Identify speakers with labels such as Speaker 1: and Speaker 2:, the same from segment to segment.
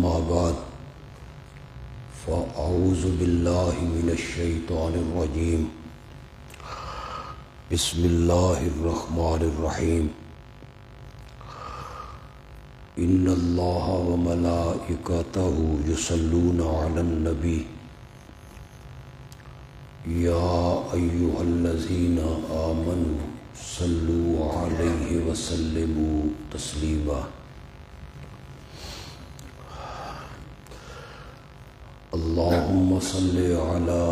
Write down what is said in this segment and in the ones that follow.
Speaker 1: أما بعد فأعوذ بالله من الشيطان الرجيم بسم الله الرحمن الرحيم إن الله وملائكته يصلون على النبي يا أيها الذين آمنوا صلوا عليه وسلموا تسليما اللهم صل على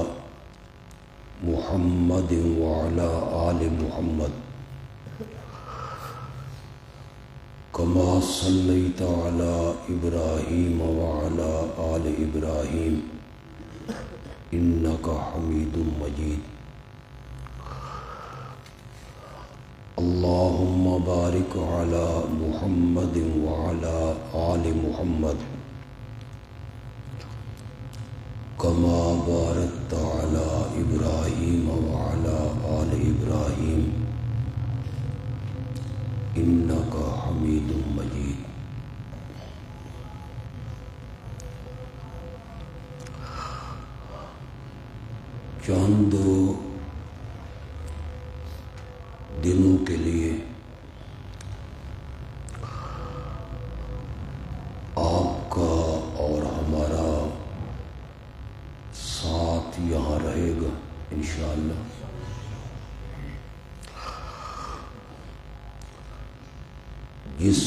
Speaker 1: محمد وعلى آل محمد كما صليت على إبراهيم وعلى آل إبراهيم إنك حميد مجيد اللهم بارك على محمد وعلى آل محمد كما باركت على إبراهيم وعلى آل إبراهيم إنك حميد مجيد چند دنوں کے لیے آپ کا اور ہمارا ساتھ یہاں رہے گا انشاءاللہ۔ جس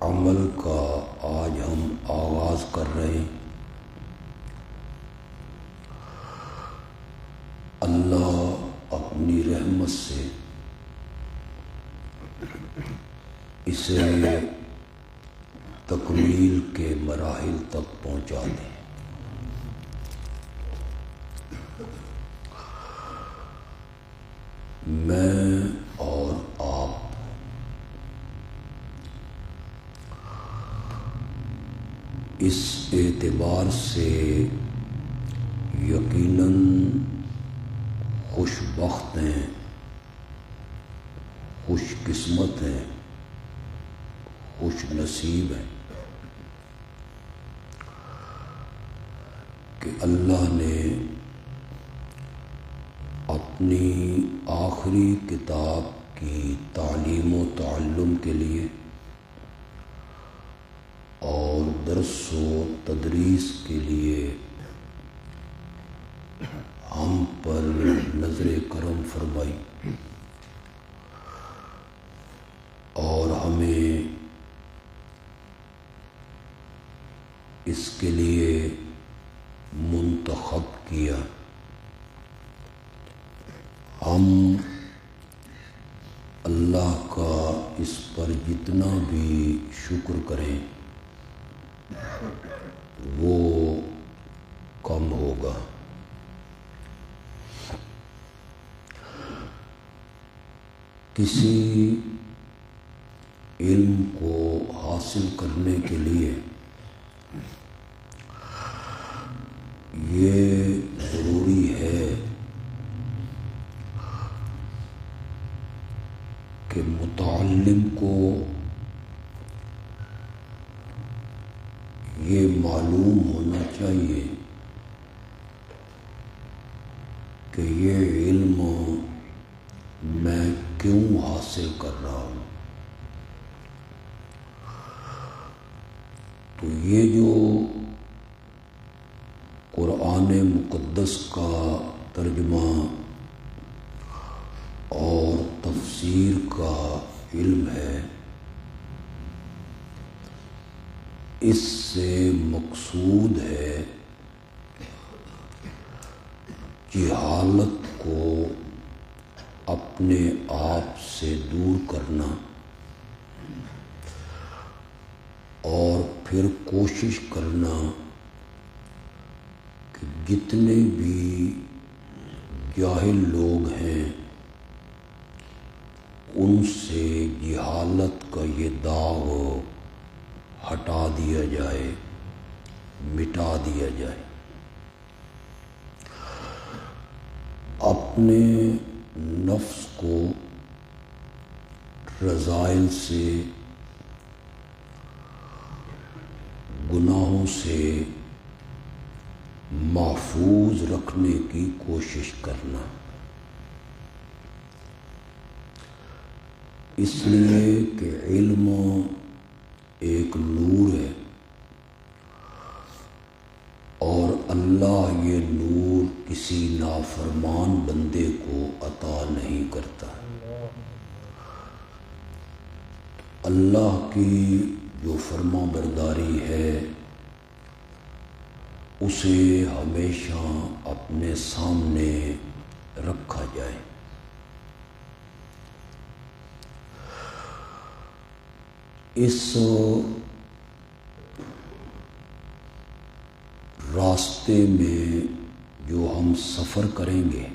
Speaker 1: عمل کا آج ہم آغاز کر رہے ہیں، اللہ اپنی رحمت سے اسے تکمیل کے مراحل تک پہنچا دیں۔ میں اور آپ اس اعتبار سے یقیناً خوش بخت ہیں، خوش قسمت ہیں، خوش نصیب ہیں کہ اللہ نے اپنی آخری کتاب کی تعلیم و تعلم کے لیے اور درس و تدریس کے لیے ہم پر نظر کرم فرمائی اور ہمیں اس کے لیے منتخب کیا۔ ہم اللہ کا اس پر جتنا بھی شکر کریں وہ کم ہوگا۔ کسی علم کو حاصل کرنے کے لیے یہ ضروری ہے کہ متعلم کو یہ معلوم ہونا چاہیے کہ یہ علم میں کیوں حاصل کر رہا ہوں۔ تو یہ جو قرآن مقدس کا ترجمہ اور تفسیر کا علم ہے، اس سے مقصود ہے جہالت کو اپنے آپ سے دور کرنا اور پھر کوشش کرنا کہ جتنے بھی جاہل لوگ ہیں ان سے جہالت کا یہ داغ ہٹا دیا جائے، مٹا دیا جائے۔ اپنے نفس کو رذائل سے گناہوں سے محفوظ رکھنے کی کوشش کرنا، اس لیے کہ علم ایک نور ہے اور اللہ یہ نور کسی نافرمان بندے کو عطا نہیں کرتا۔ اللہ کی جو فرما برداری ہے اسے ہمیشہ اپنے سامنے رکھا جائے۔ اس راستے میں جو ہم سفر کریں گے،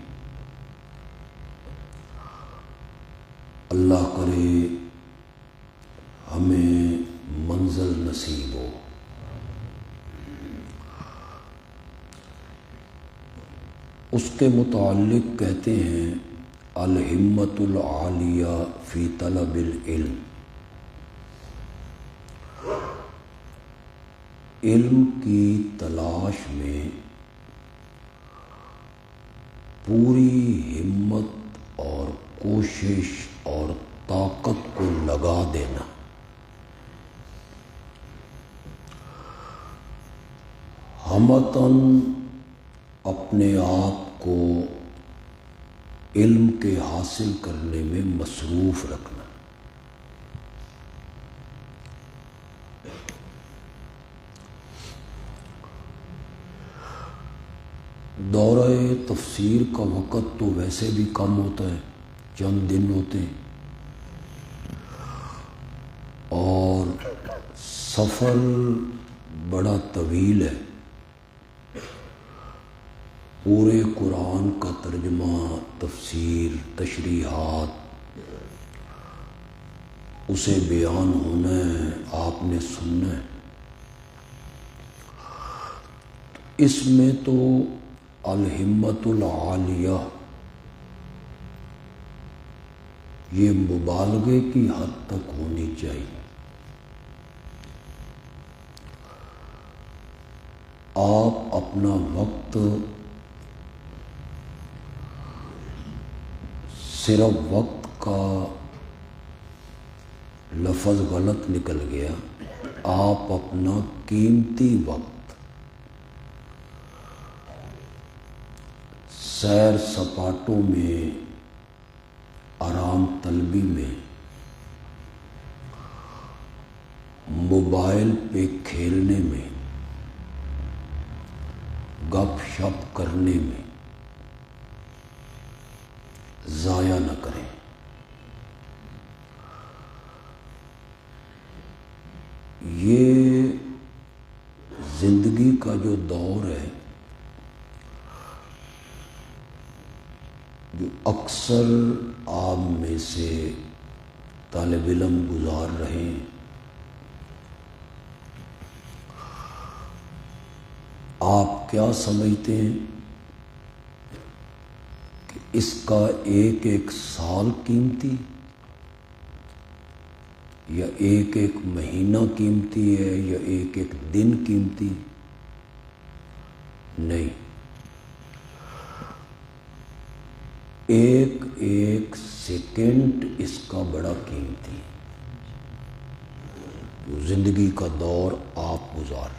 Speaker 1: اللہ کرے ہمیں منزل نصیب ہو۔ اس کے متعلق کہتے ہیں الہمت العالیہ فی طلب العلم، علم کی تلاش میں پوری ہمت اور کوشش اور طاقت کو لگا دینا۔ ہمتاً اپنے آپ کو علم کے حاصل کرنے میں مصروف رکھنا۔ دورہ تفسیر کا وقت تو ویسے بھی کم ہوتا ہے، چند دن ہوتے ہیں، اور سفر بڑا طویل ہے۔ پورے قرآن کا ترجمہ، تفسیر، تشریحات، اسے بیان ہونا ہے، آپ نے سننا ہے۔ اس میں تو الہمت العالیہ یہ مبالغے کی حد تک ہونی چاہیے۔ آپ اپنا وقت صرف وقت کا لفظ غلط نکل گیا، آپ اپنا قیمتی وقت سیر سپاٹوں میں، آرام طلبی میں، موبائل پہ کھیلنے میں، گپ شپ کرنے میں ضائع نہ کریں۔ یہ زندگی کا جو دور ہے، جو اکثر آپ میں سے طالب علم گزار رہے ہیں، آپ کیا سمجھتے ہیں کہ اس کا ایک ایک سال قیمتی یا ایک ایک مہینہ قیمتی ہے یا ایک ایک دن قیمتی؟ نہیں، ایک ایک سیکنڈ اس کا بڑا قیمتی ہے، جو زندگی کا دور آپ گزار رہے ہیں۔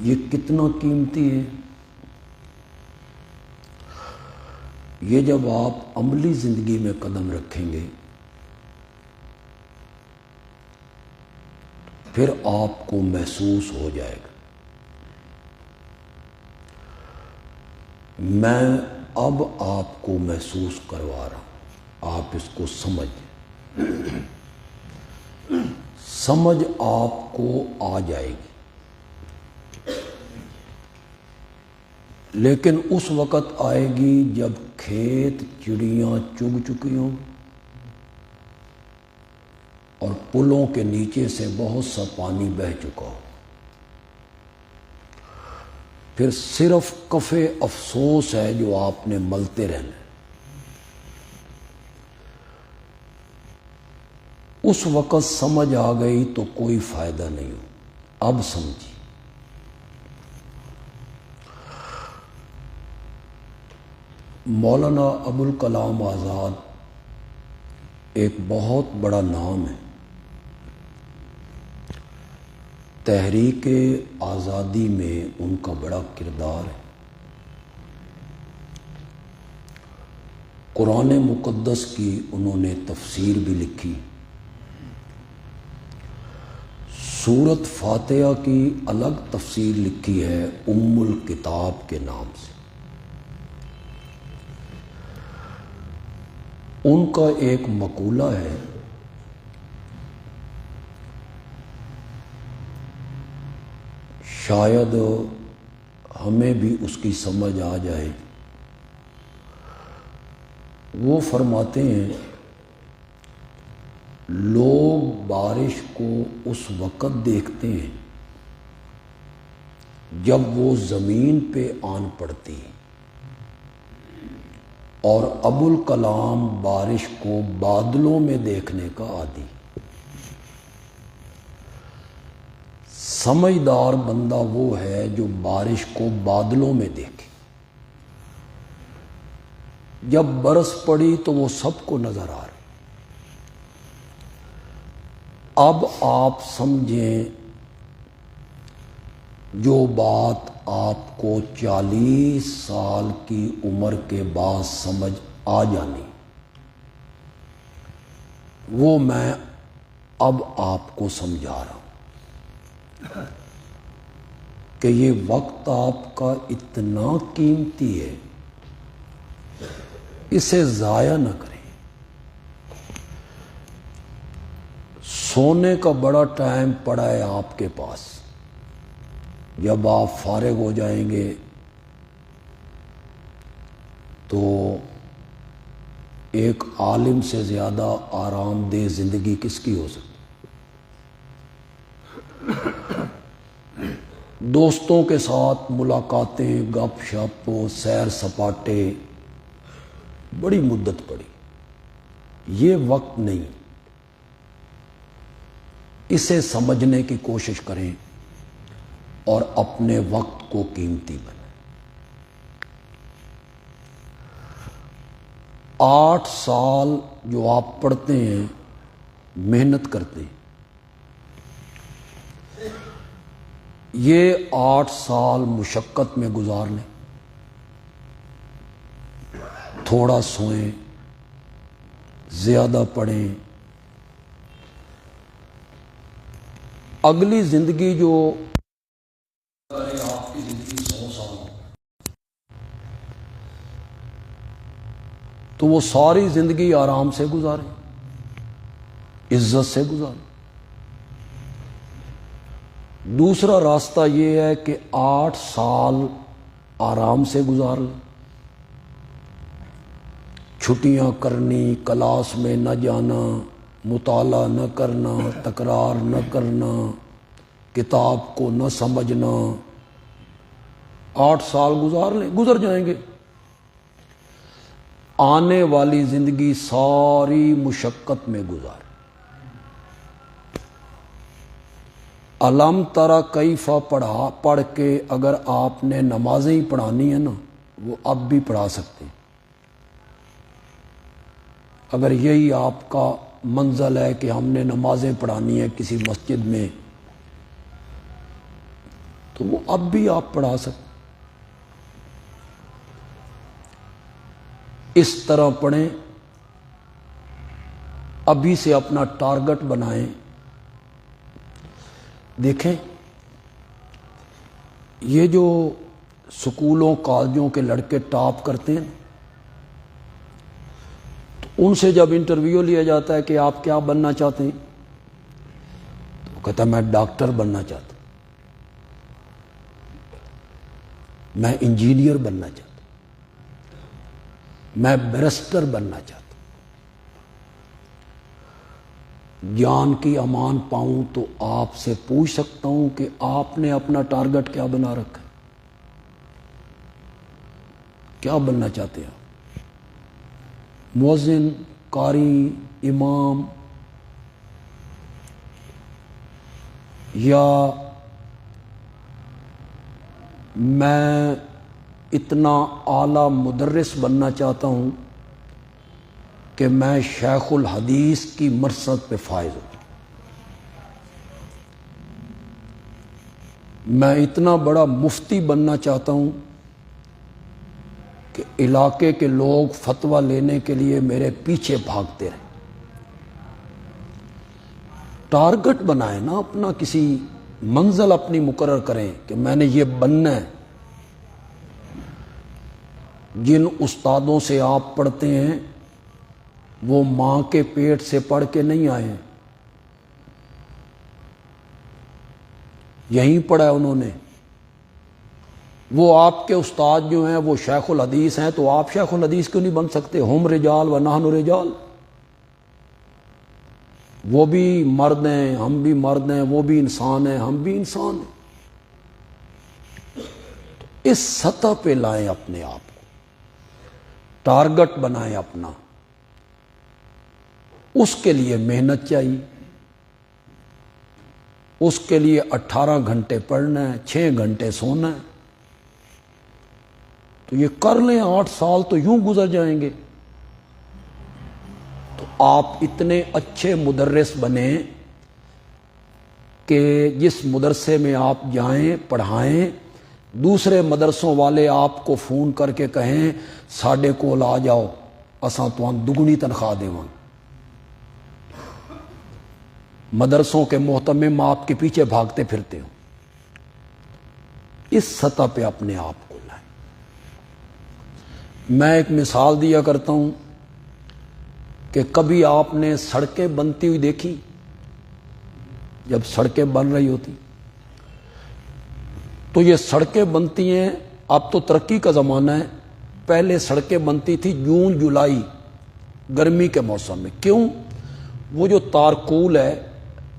Speaker 1: یہ کتنا قیمتی ہے؟ یہ جب آپ عملی زندگی میں قدم رکھیں گے پھر آپ کو محسوس ہو جائے گا۔ میں اب آپ کو محسوس کروا رہا ہوں، آپ اس کو سمجھ آپ کو آ جائے گی، لیکن اس وقت آئے گی جب کھیت چڑیاں چگ چکی ہوں اور پلوں کے نیچے سے بہت سا پانی بہہ چکا ہو، پھر صرف کف افسوس ہے جو آپ نے ملتے رہنا۔ اس وقت سمجھ آ گئی تو کوئی فائدہ نہیں ہو، اب سمجھی۔ مولانا ابوالکلام آزاد ایک بہت بڑا نام ہے، تحریک آزادی میں ان کا بڑا کردار ہے۔ قرآن مقدس کی انہوں نے تفسیر بھی لکھی، سورت فاتحہ کی الگ تفسیر لکھی ہے ام الکتاب کے نام سے۔ ان کا ایک مقولہ ہے، شاید ہمیں بھی اس کی سمجھ آ جائے۔ وہ فرماتے ہیں لوگ بارش کو اس وقت دیکھتے ہیں جب وہ زمین پہ آن پڑتی ہے، اور ابوالکلام بارش کو بادلوں میں دیکھنے کا عادی۔ سمجھدار بندہ وہ ہے جو بارش کو بادلوں میں دیکھے، جب برس پڑی تو وہ سب کو نظر آ رہی۔ اب آپ سمجھیں جو بات آپ کو 40 سال کی عمر کے بعد سمجھ آ جانی، وہ میں اب آپ کو سمجھا رہا ہوں کہ یہ وقت آپ کا اتنا قیمتی ہے، اسے ضائع نہ کریں۔ سونے کا بڑا ٹائم پڑا ہے آپ کے پاس، جب آپ فارغ ہو جائیں گے تو ایک عالم سے زیادہ آرام دہ زندگی کس کی ہو سکتی؟ دوستوں کے ساتھ ملاقاتیں، گپ شپ، سیر سپاٹے، بڑی مدت پڑی، یہ وقت نہیں۔ اسے سمجھنے کی کوشش کریں اور اپنے وقت کو قیمتی بنائیں۔ 8 سال جو آپ پڑھتے ہیں، محنت کرتے ہیں، یہ 8 سال مشقت میں گزار لیں، تھوڑا سوئیں، زیادہ پڑھیں۔ اگلی زندگی جو آپ کی زندگی 100 سال تو وہ ساری زندگی آرام سے گزاریں، عزت سے گزاریں۔ دوسرا راستہ یہ ہے کہ 8 سال آرام سے گزار لیں، چھٹیاں کرنی، کلاس میں نہ جانا، مطالعہ نہ کرنا، تکرار نہ کرنا، کتاب کو نہ سمجھنا۔ 8 سال گزار لیں، گزر جائیں گے۔ آنے والی زندگی ساری مشقت میں گزار۔ علم ترى کیف پڑھ کے اگر آپ نے نمازیں ہی پڑھانی ہیں نا، وہ اب بھی پڑھا سکتے ہیں۔ اگر یہی آپ کا منزل ہے کہ ہم نے نمازیں پڑھانی ہے کسی مسجد میں، تو وہ اب بھی آپ پڑھا سکتے۔ اس طرح پڑھیں، ابھی سے اپنا ٹارگٹ بنائیں۔ دیکھیں یہ جو سکولوں کالجوں کے لڑکے ٹاپ کرتے ہیں، تو ان سے جب انٹرویو لیا جاتا ہے کہ آپ کیا بننا چاہتے ہیں، تو وہ کہتا ہے میں ڈاکٹر بننا چاہتا ہوں، میں انجینئر بننا چاہتا ہوں، میں بیرسٹر بننا چاہتا ہوں۔ جان کی امان پاؤں تو آپ سے پوچھ سکتا ہوں کہ آپ نے اپنا ٹارگٹ کیا بنا رکھا ہے؟ کیا بننا چاہتے ہیں آپ؟ مؤذن، قاری، امام، یا میں اتنا اعلیٰ مدرس بننا چاہتا ہوں کہ میں شیخ الحدیث کی مرصد پہ فائز ہوں، میں اتنا بڑا مفتی بننا چاہتا ہوں کہ علاقے کے لوگ فتویٰ لینے کے لیے میرے پیچھے بھاگتے رہیں۔ ٹارگٹ بنائیں نا اپنا، کسی منزل اپنی مقرر کریں کہ میں نے یہ بننا ہے۔ جن استادوں سے آپ پڑھتے ہیں وہ ماں کے پیٹ سے پڑھ کے نہیں آئے ہیں، یہیں پڑھا ہے انہوں نے۔ وہ آپ کے استاد جو ہیں وہ شیخ الحدیث ہیں، تو آپ شیخ الحدیث کیوں نہیں بن سکتے؟ ہم رجال و نحن رجال، وہ بھی مرد ہیں، ہم بھی مرد ہیں، وہ بھی انسان ہیں، ہم بھی انسان ہیں۔ تو اس سطح پہ لائیں اپنے آپ کو، ٹارگٹ بنائیں اپنا، اس کے لیے محنت چاہیے، اس کے لیے 18 گھنٹے پڑھنا ہے، 6 گھنٹے سونا ہے۔ تو یہ کر لیں، 8 سال تو یوں گزر جائیں گے، تو آپ اتنے اچھے مدرس بنیں کہ جس مدرسے میں آپ جائیں پڑھائیں، دوسرے مدرسوں والے آپ کو فون کر کے کہیں ساڈے کول آ جاؤ، اساں تمہیں دگنی تنخواہ دیواں۔ مدرسوں کے محتمم آپ کے پیچھے بھاگتے پھرتے ہو۔ اس سطح پہ اپنے آپ کو لائیں۔ میں ایک مثال دیا کرتا ہوں کہ کبھی آپ نے سڑکیں بنتی ہوئی دیکھی؟ جب سڑکیں بن رہی ہوتی تو یہ سڑکیں بنتی ہیں، اب تو ترقی کا زمانہ ہے، پہلے سڑکیں بنتی تھی جون جولائی گرمی کے موسم میں۔ کیوں؟ وہ جو تارکول ہے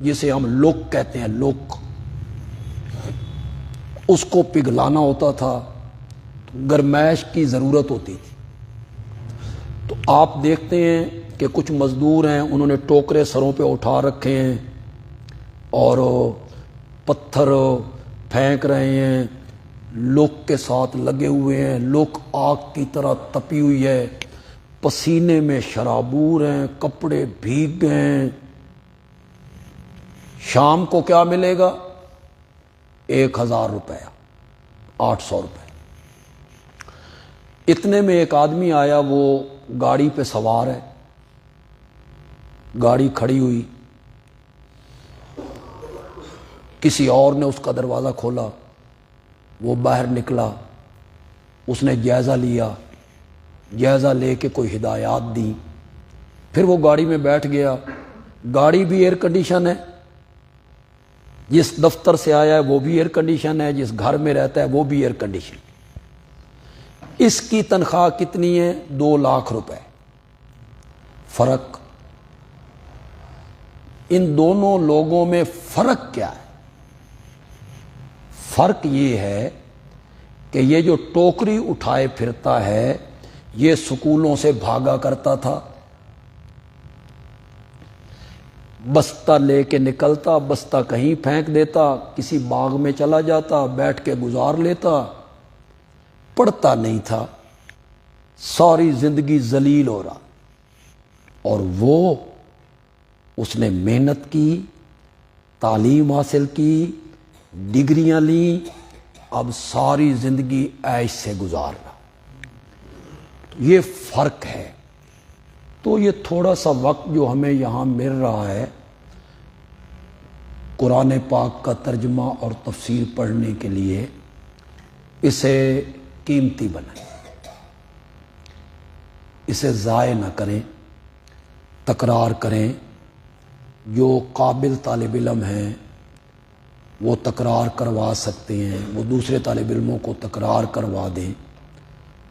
Speaker 1: جسے ہم لوک کہتے ہیں، لوک، اس کو پگھلانا ہوتا تھا، تو گرمائش کی ضرورت ہوتی تھی۔ تو آپ دیکھتے ہیں کہ کچھ مزدور ہیں، انہوں نے ٹوکرے سروں پہ اٹھا رکھے ہیں اور پتھر پھینک رہے ہیں، لوک کے ساتھ لگے ہوئے ہیں، لوک آگ کی طرح تپی ہوئی ہے، پسینے میں شرابور ہیں، کپڑے بھیگ گئے ہیں۔ شام کو کیا ملے گا؟ 1000 روپیہ، 800 روپے۔ اتنے میں ایک آدمی آیا، وہ گاڑی پہ سوار ہے، گاڑی کھڑی ہوئی، کسی اور نے اس کا دروازہ کھولا، وہ باہر نکلا، اس نے جائزہ لیا، جائزہ لے کے کوئی ہدایات دی، پھر وہ گاڑی میں بیٹھ گیا۔ گاڑی بھی ایئر کنڈیشن ہے، جس دفتر سے آیا ہے وہ بھی ایئر کنڈیشن ہے، جس گھر میں رہتا ہے وہ بھی ایئر کنڈیشن۔ اس کی تنخواہ کتنی ہے؟ 2 لاکھ روپے۔ فرق ان دونوں لوگوں میں فرق کیا ہے؟ فرق یہ ہے کہ یہ جو ٹوکری اٹھائے پھرتا ہے یہ سکولوں سے بھاگا کرتا تھا، بستہ لے کے نکلتا، بستہ کہیں پھینک دیتا، کسی باغ میں چلا جاتا، بیٹھ کے گزار لیتا، پڑھتا نہیں تھا، ساری زندگی ذلیل ہو رہا۔ اور وہ اس نے محنت کی، تعلیم حاصل کی، ڈگریاں لیں، اب ساری زندگی عیش سے گزار رہا۔ یہ فرق ہے۔ تو یہ تھوڑا سا وقت جو ہمیں یہاں مل رہا ہے قرآن پاک کا ترجمہ اور تفسیر پڑھنے کے لیے، اسے قیمتی بنائیں، اسے ضائع نہ کریں، تکرار کریں۔ جو قابل طالب علم ہیں وہ تکرار کروا سکتے ہیں، وہ دوسرے طالب علموں کو تکرار کروا دیں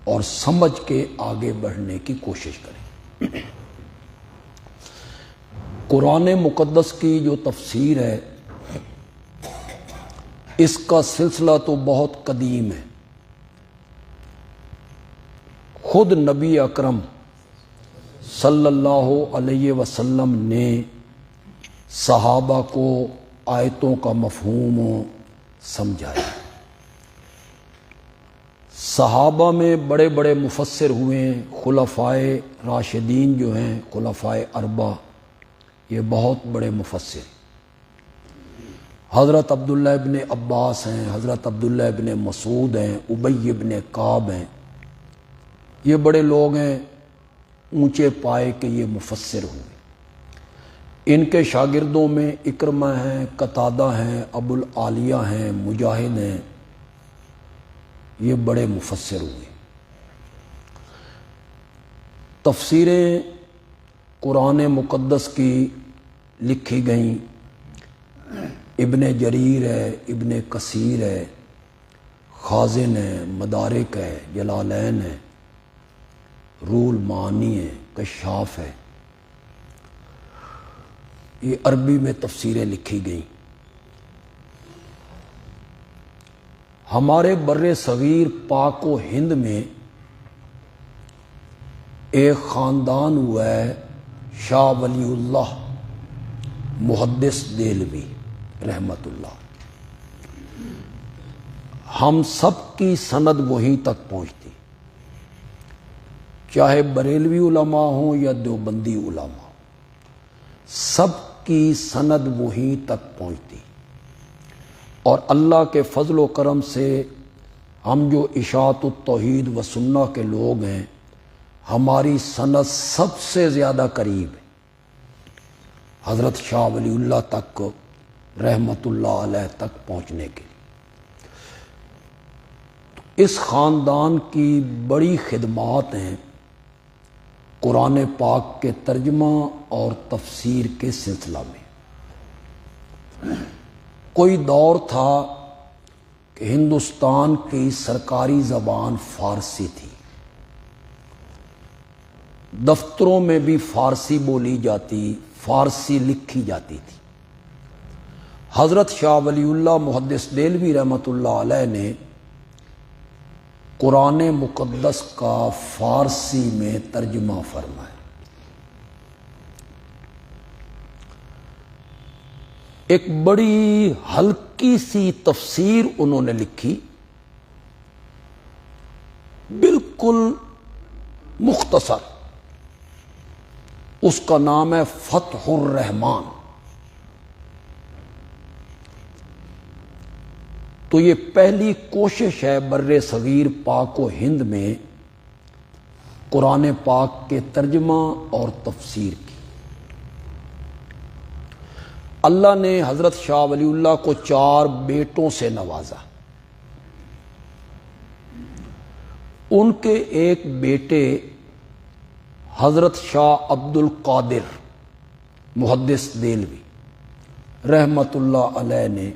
Speaker 1: اور سمجھ کے آگے بڑھنے کی کوشش کریں۔ قرآن مقدس کی جو تفسیر ہے اس کا سلسلہ تو بہت قدیم ہے۔ خود نبی اکرم صلی اللہ علیہ وسلم نے صحابہ کو آیتوں کا مفہوم سمجھایا۔ صحابہ میں بڑے بڑے مفسر ہوئے ہیں، خلفائے راشدین جو ہیں، خلفائے اربعہ، یہ بہت بڑے مفسر ہیں۔ حضرت عبداللہ ابن عباس ہیں، حضرت عبداللہ ابن مسعود ہیں، ابی ابن کعب ہیں، یہ بڑے لوگ ہیں اونچے پائے کے، یہ مفسر ہوئے۔ ان کے شاگردوں میں اکرمہ ہیں، قتادہ ہیں، ابو العالیہ ہیں، مجاہد ہیں، یہ بڑے مفسر ہوئے۔ تفسیریں قرآن مقدس کی لکھی گئیں، ابن جریر ہے، ابن کثیر ہے، خازن ہے، مدارک ہے، جلالین ہے، روح المعانی ہے، کشاف ہے، یہ عربی میں تفسیریں لکھی گئیں۔ ہمارے بر صغیر پاک و ہند میں ایک خاندان ہوا ہے، شاہ ولی اللہ محدث دہلوی رحمت اللہ۔ ہم سب کی سند وہیں تک پہنچتی، چاہے بریلوی علماء ہوں یا دیوبندی علماء ہوں، سب کی سند وہیں تک پہنچتی۔ اور اللہ کے فضل و کرم سے ہم جو اشاعت التوحید و سنہ کے لوگ ہیں، ہماری سند سب سے زیادہ قریب ہے حضرت شاہ ولی اللہ تک، رحمت اللہ علیہ تک پہنچنے کے لیے۔ اس خاندان کی بڑی خدمات ہیں قرآن پاک کے ترجمہ اور تفسیر کے سلسلہ میں۔ کوئی دور تھا کہ ہندوستان کی سرکاری زبان فارسی تھی، دفتروں میں بھی فارسی بولی جاتی، فارسی لکھی جاتی تھی۔ حضرت شاہ ولی اللہ محدث دہلوی رحمۃ اللہ علیہ نے قرآن مقدس کا فارسی میں ترجمہ فرمایا۔ ایک بڑی ہلکی سی تفسیر انہوں نے لکھی، بالکل مختصر، اس کا نام ہے فتح الرحمان۔ تو یہ پہلی کوشش ہے بر صغیر پاک و ہند میں قرآن پاک کے ترجمہ اور تفسیر کی۔ اللہ نے حضرت شاہ ولی اللہ کو 4 بیٹوں سے نوازا۔ ان کے ایک بیٹے حضرت شاہ عبد القادر محدث دہلوی رحمت اللہ علیہ نے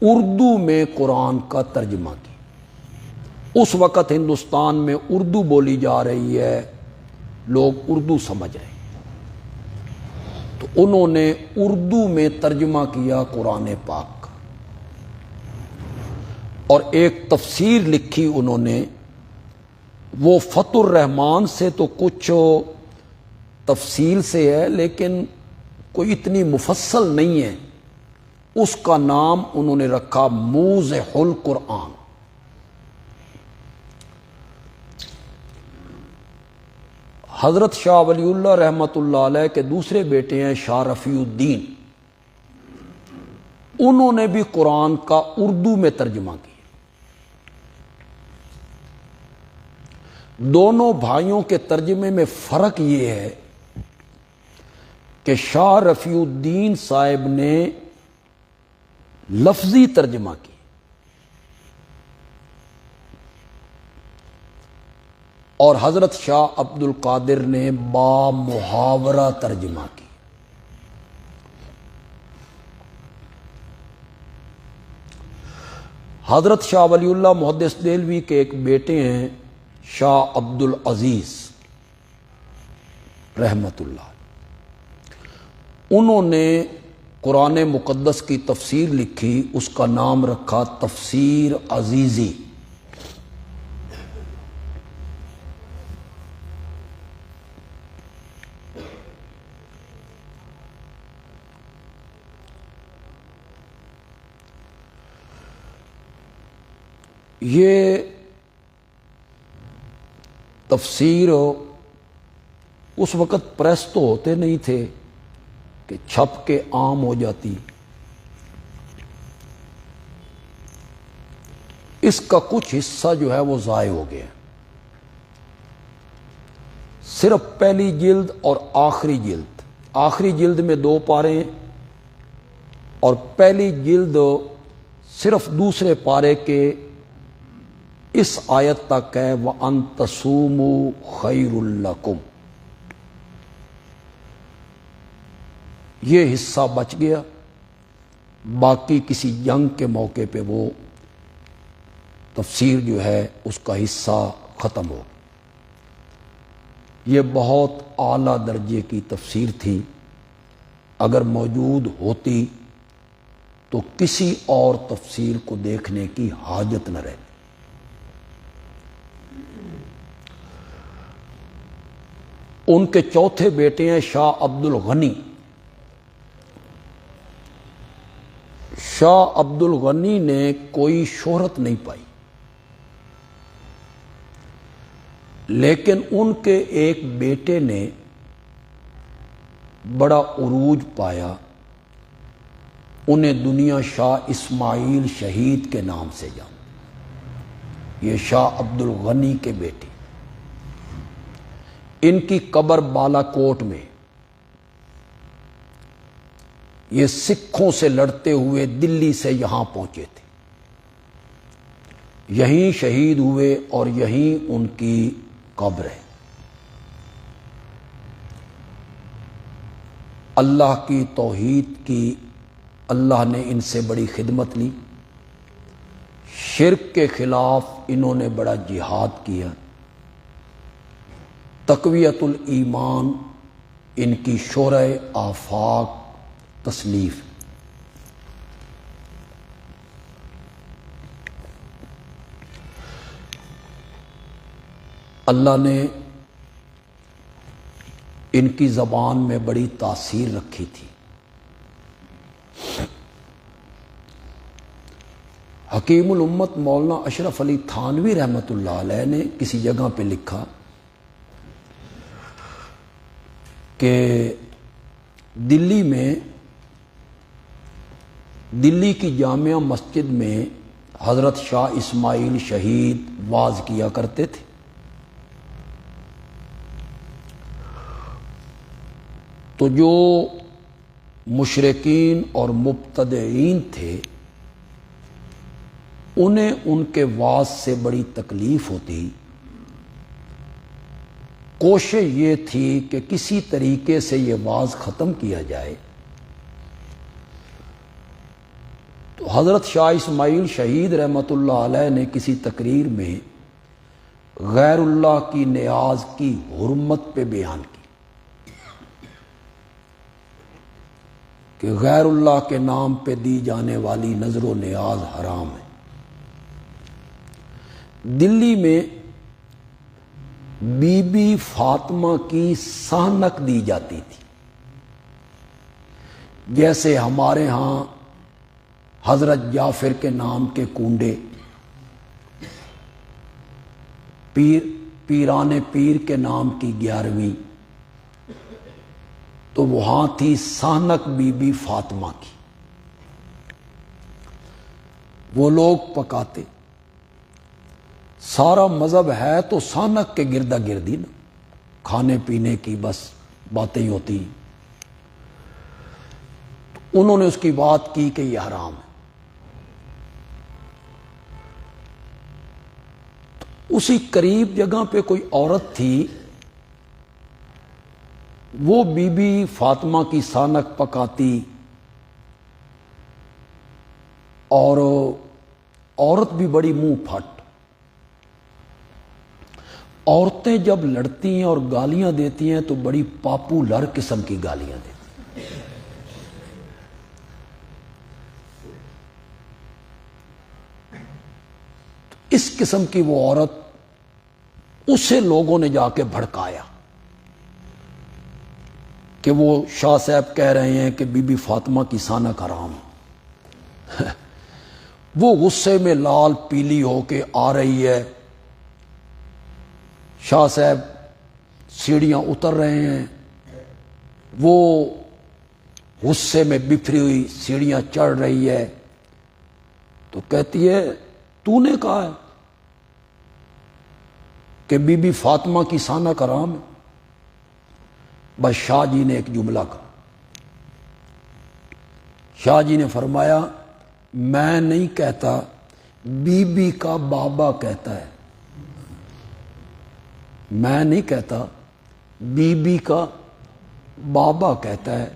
Speaker 1: اردو میں قرآن کا ترجمہ کیا۔ اس وقت ہندوستان میں اردو بولی جا رہی ہے، لوگ اردو سمجھ رہے ہیں، تو انہوں نے اردو میں ترجمہ کیا قرآن پاک کا، اور ایک تفسیر لکھی انہوں نے۔ وہ فتح الرحمان سے تو کچھ تفصیل سے ہے، لیکن کوئی اتنی مفصل نہیں ہے۔ اس کا نام انہوں نے رکھا موضح القرآن۔ حضرت شاہ ولی اللہ رحمت اللہ علیہ کے دوسرے بیٹے ہیں شاہ رفیع الدین، انہوں نے بھی قرآن کا اردو میں ترجمہ کیا۔ دونوں بھائیوں کے ترجمے میں فرق یہ ہے کہ شاہ رفیع الدین صاحب نے لفظی ترجمہ کی، اور حضرت شاہ عبد القادر نے با محاورہ ترجمہ کی۔ حضرت شاہ ولی اللہ محدث دہلوی کے ایک بیٹے ہیں شاہ عبد العزیز رحمت اللہ، انہوں نے قرآن مقدس کی تفسیر لکھی، اس کا نام رکھا تفسیر عزیزی۔ یہ تفسیر اس وقت پریس تو ہوتے نہیں تھے کہ چھپ کے عام ہو جاتی. اس کا کچھ حصہ جو ہے وہ ضائع ہو گیا. صرف پہلی جلد اور آخری جلد. آخری جلد میں 2 پارے اور پہلی جلد صرف دوسرے پارے کے اس آیت تک ہے وَأَن تَصُومُوا خَيْرٌ لَكُمْ. یہ حصہ بچ گیا. باقی کسی جنگ کے موقع پہ وہ تفسیر جو ہے اس کا حصہ ختم ہو. یہ بہت اعلیٰ درجے کی تفسیر تھی. اگر موجود ہوتی تو کسی اور تفسیر کو دیکھنے کی حاجت نہ رہتی. ان کے چوتھے بیٹے ہیں شاہ عبد الغنی. شاہ عبد الغنی نے کوئی شہرت نہیں پائی، لیکن ان کے ایک بیٹے نے بڑا عروج پایا. انہیں دنیا شاہ اسماعیل شہید کے نام سے جان. یہ شاہ عبد الغنی کے بیٹے. ان کی قبر بالا کوٹ میں. یہ سکھوں سے لڑتے ہوئے دلی سے یہاں پہنچے تھے. یہیں شہید ہوئے اور یہیں ان کی قبر ہے. اللہ کی توحید کی اللہ نے ان سے بڑی خدمت لی. شرک کے خلاف انہوں نے بڑا جہاد کیا. تقویت الایمان ان کی شورۂ آفاق تصنیف. اللہ نے ان کی زبان میں بڑی تاثیر رکھی تھی. حکیم الامت مولانا اشرف علی تھانوی رحمۃ اللہ علیہ نے کسی جگہ پہ لکھا کہ دلی کی جامعہ مسجد میں حضرت شاہ اسماعیل شہید واز کیا کرتے تھے. تو جو مشرکین اور مبتدعین تھے انہیں ان کے واز سے بڑی تکلیف ہوتی. کوشش یہ تھی کہ کسی طریقے سے یہ واز ختم کیا جائے. تو حضرت شاہ اسماعیل شہید رحمۃ اللہ علیہ نے کسی تقریر میں غیر اللہ کی نیاز کی حرمت پہ بیان کی کہ غیر اللہ کے نام پہ دی جانے والی نظر و نیاز حرام ہے. دلی میں بی بی فاطمہ کی سانک دی جاتی تھی. جیسے ہمارے ہاں حضرت جعفر کے نام کے کنڈے، پیران پیر کے نام کی 11ویں، تو وہاں تھی سانک بی بی فاطمہ کی. وہ لوگ پکاتے. سارا مذہب ہے تو سانک کے گردا گردی نا، کھانے پینے کی بس باتیں ہوتی. تو انہوں نے اس کی بات کی کہ یہ حرام ہے. اسی قریب جگہ پہ کوئی عورت تھی، وہ بی بی فاطمہ کی سانک پکاتی اور عورت بھی بڑی منہ پھٹ. عورتیں جب لڑتی ہیں اور گالیاں دیتی ہیں تو بڑی پاپولر قسم کی گالیاں دیتی ہیں. اس قسم کی وہ عورت، اسے لوگوں نے جا کے بھڑکایا کہ وہ شاہ صاحب کہہ رہے ہیں کہ بی بی فاطمہ کی سانک حرام. وہ غصے میں لال پیلی ہو کے آ رہی ہے، شاہ صاحب سیڑھیاں اتر رہے ہیں، وہ غصے میں بفری ہوئی سیڑھیاں چڑھ رہی ہے، تو کہتی ہے تو نے کہا ہے کہ بی بی فاطمہ کی سانہ کرام ہے؟ بس شاہ جی نے ایک جملہ کہا، شاہ جی نے فرمایا میں نہیں کہتا، بی بی کا بابا کہتا ہے، میں نہیں کہتا، بی بی کا بابا کہتا ہے۔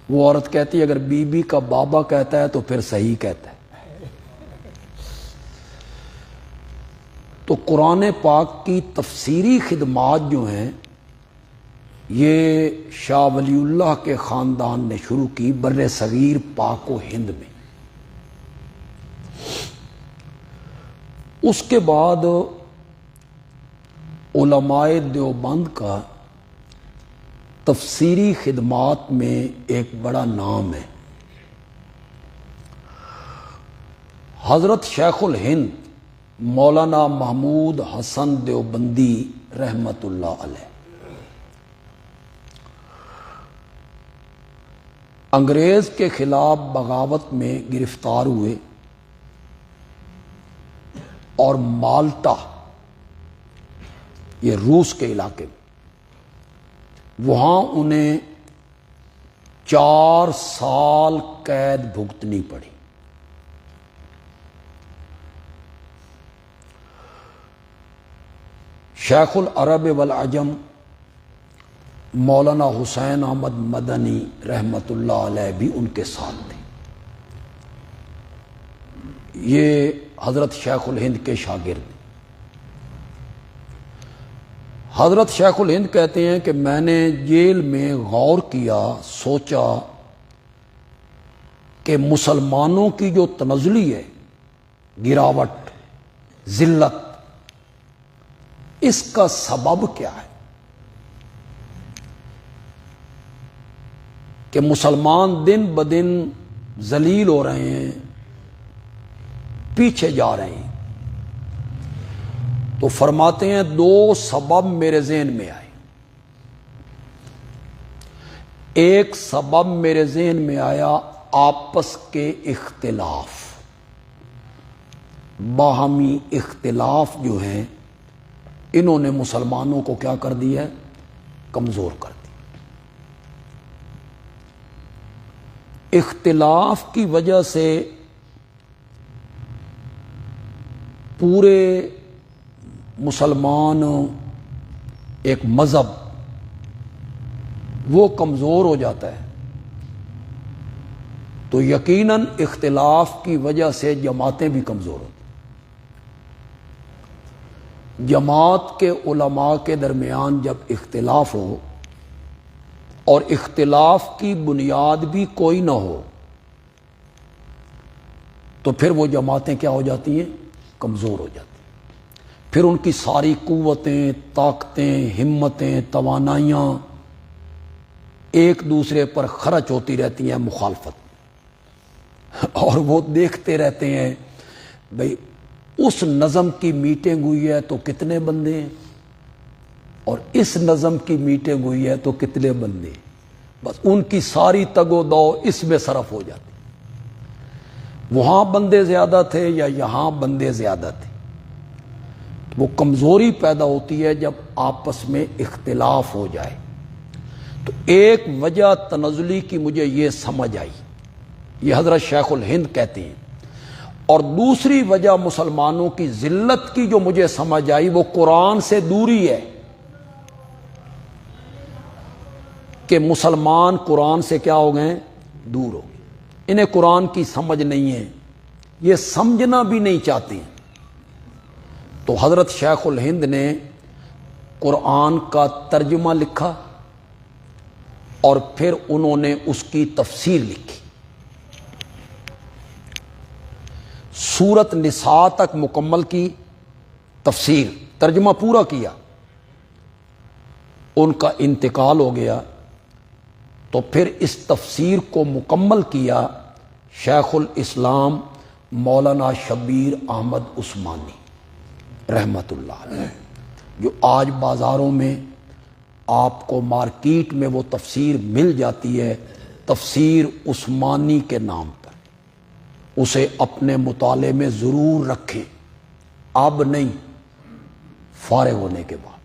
Speaker 1: وہ عورت کہتی ہے اگر بی بی کا بابا کہتا ہے تو پھر صحیح کہتا ہے۔ تو قرآن پاک کی تفسیری خدمات جو ہیں یہ شاہ ولی اللہ کے خاندان نے شروع کی بر صغیر پاک و ہند میں۔ اس کے بعد علماء دیوبند کا تفسیری خدمات میں ایک بڑا نام ہے، حضرت شیخ الہند مولانا محمود حسن دیوبندی رحمت اللہ علیہ۔ انگریز کے خلاف بغاوت میں گرفتار ہوئے اور مالٹا، یہ روس کے علاقے میں، وہاں انہیں 4 سال قید بھگتنی پڑی۔ شیخ العرب والعجم مولانا حسین احمد مدنی رحمت اللہ علیہ بھی ان کے ساتھ تھے۔ یہ حضرت شیخ الہند کے شاگرد۔ حضرت شیخ الہند کہتے ہیں کہ میں نے جیل میں غور کیا، سوچا کہ مسلمانوں کی جو تنزلی ہے، گراوٹ، ذلت، اس کا سبب کیا ہے؟ کہ مسلمان دن بدن ذلیل ہو رہے ہیں، پیچھے جا رہے ہیں۔ تو فرماتے ہیں 2 سبب میرے ذہن میں آئے۔ ایک سبب میرے ذہن میں آیا آپس کے اختلاف، باہمی اختلاف جو ہیں انہوں نے مسلمانوں کو کیا کر دیا ہے؟ کمزور کر دیا۔ اختلاف کی وجہ سے پورے مسلمان ایک مذہب وہ کمزور ہو جاتا ہے، تو یقیناً اختلاف کی وجہ سے جماعتیں بھی کمزور ہوتی۔ جماعت کے علماء کے درمیان جب اختلاف ہو اور اختلاف کی بنیاد بھی کوئی نہ ہو تو پھر وہ جماعتیں کیا ہو جاتی ہیں؟ کمزور ہو جاتی ہیں۔ پھر ان کی ساری قوتیں، طاقتیں، ہمتیں، توانائیاں ایک دوسرے پر خرچ ہوتی رہتی ہیں مخالفت، اور وہ دیکھتے رہتے ہیں بھئی اس نظم کی میٹنگ ہوئی ہے تو کتنے بندے ہیں، اور اس نظم کی میٹنگ ہوئی ہے تو کتنے بندے ہیں، بس ان کی ساری تگ و دو اس میں صرف ہو جاتی۔ وہاں بندے زیادہ تھے یا یہاں بندے زیادہ تھے، وہ کمزوری پیدا ہوتی ہے جب آپس میں اختلاف ہو جائے۔ تو ایک وجہ تنزلی کی مجھے یہ سمجھ آئی، یہ حضرت شیخ الہند کہتے ہیں، اور دوسری وجہ مسلمانوں کی ذلت کی جو مجھے سمجھ آئی وہ قرآن سے دوری ہے، کہ مسلمان قرآن سے کیا ہو گئے؟ دور ہو گئے۔ انہیں قرآن کی سمجھ نہیں ہے، یہ سمجھنا بھی نہیں چاہتے ہیں۔ تو حضرت شیخ الہند نے قرآن کا ترجمہ لکھا اور پھر انہوں نے اس کی تفسیر لکھی، سورت نساء تک مکمل کی تفسیر، ترجمہ پورا کیا۔ ان کا انتقال ہو گیا تو پھر اس تفسیر کو مکمل کیا شیخ الاسلام مولانا شبیر احمد عثمانی رحمت اللہ علیہ، جو آج بازاروں میں آپ کو مارکیٹ میں وہ تفسیر مل جاتی ہے تفسیر عثمانی کے نام پر، اسے اپنے مطالعے میں ضرور رکھیں، اب نہیں، فارغ ہونے کے بعد۔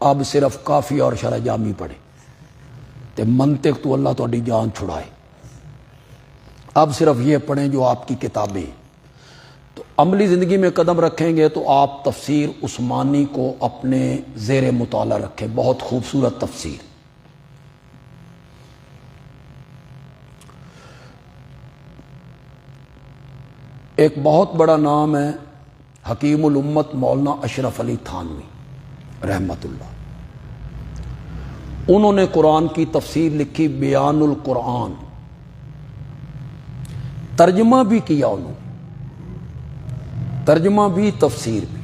Speaker 1: اب صرف کافی اور شرح جامی پڑھیں تے منطق تو اللہ تہاڈی جان چھڑائے، اب صرف یہ پڑھیں جو آپ کی کتابیں ہیں۔ تو عملی زندگی میں قدم رکھیں گے تو آپ تفسیر عثمانی کو اپنے زیر مطالعہ رکھیں، بہت خوبصورت تفسیر۔ ایک بہت بڑا نام ہے حکیم الامت مولانا اشرف علی تھانوی رحمت اللہ، انہوں نے قرآن کی تفسیر لکھی بیان القرآن، ترجمہ بھی کیا انہوں نے، ترجمہ بھی تفسیر بھی۔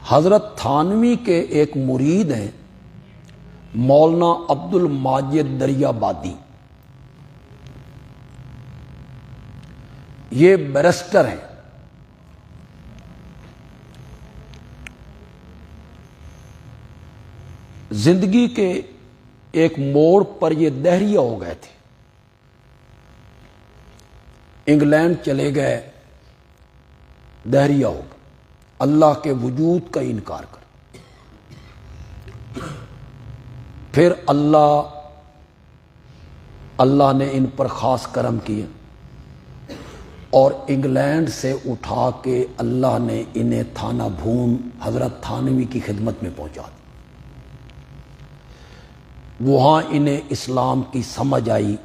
Speaker 1: حضرت تھانوی کے ایک مرید ہیں مولانا عبد الماجد دریابادی، یہ بیرسٹر ہیں، زندگی کے ایک موڑ پر یہ دہریہ ہو گئے تھے، انگلینڈ چلے گئے، دہریہ ہو گئے، اللہ کے وجود کا انکار کر، پھر اللہ نے ان پر خاص کرم کیا اور انگلینڈ سے اٹھا کے اللہ نے انہیں تھانہ بھون حضرت تھانوی کی خدمت میں پہنچا دیا۔ وہاں انہیں اسلام کی سمجھ آئی،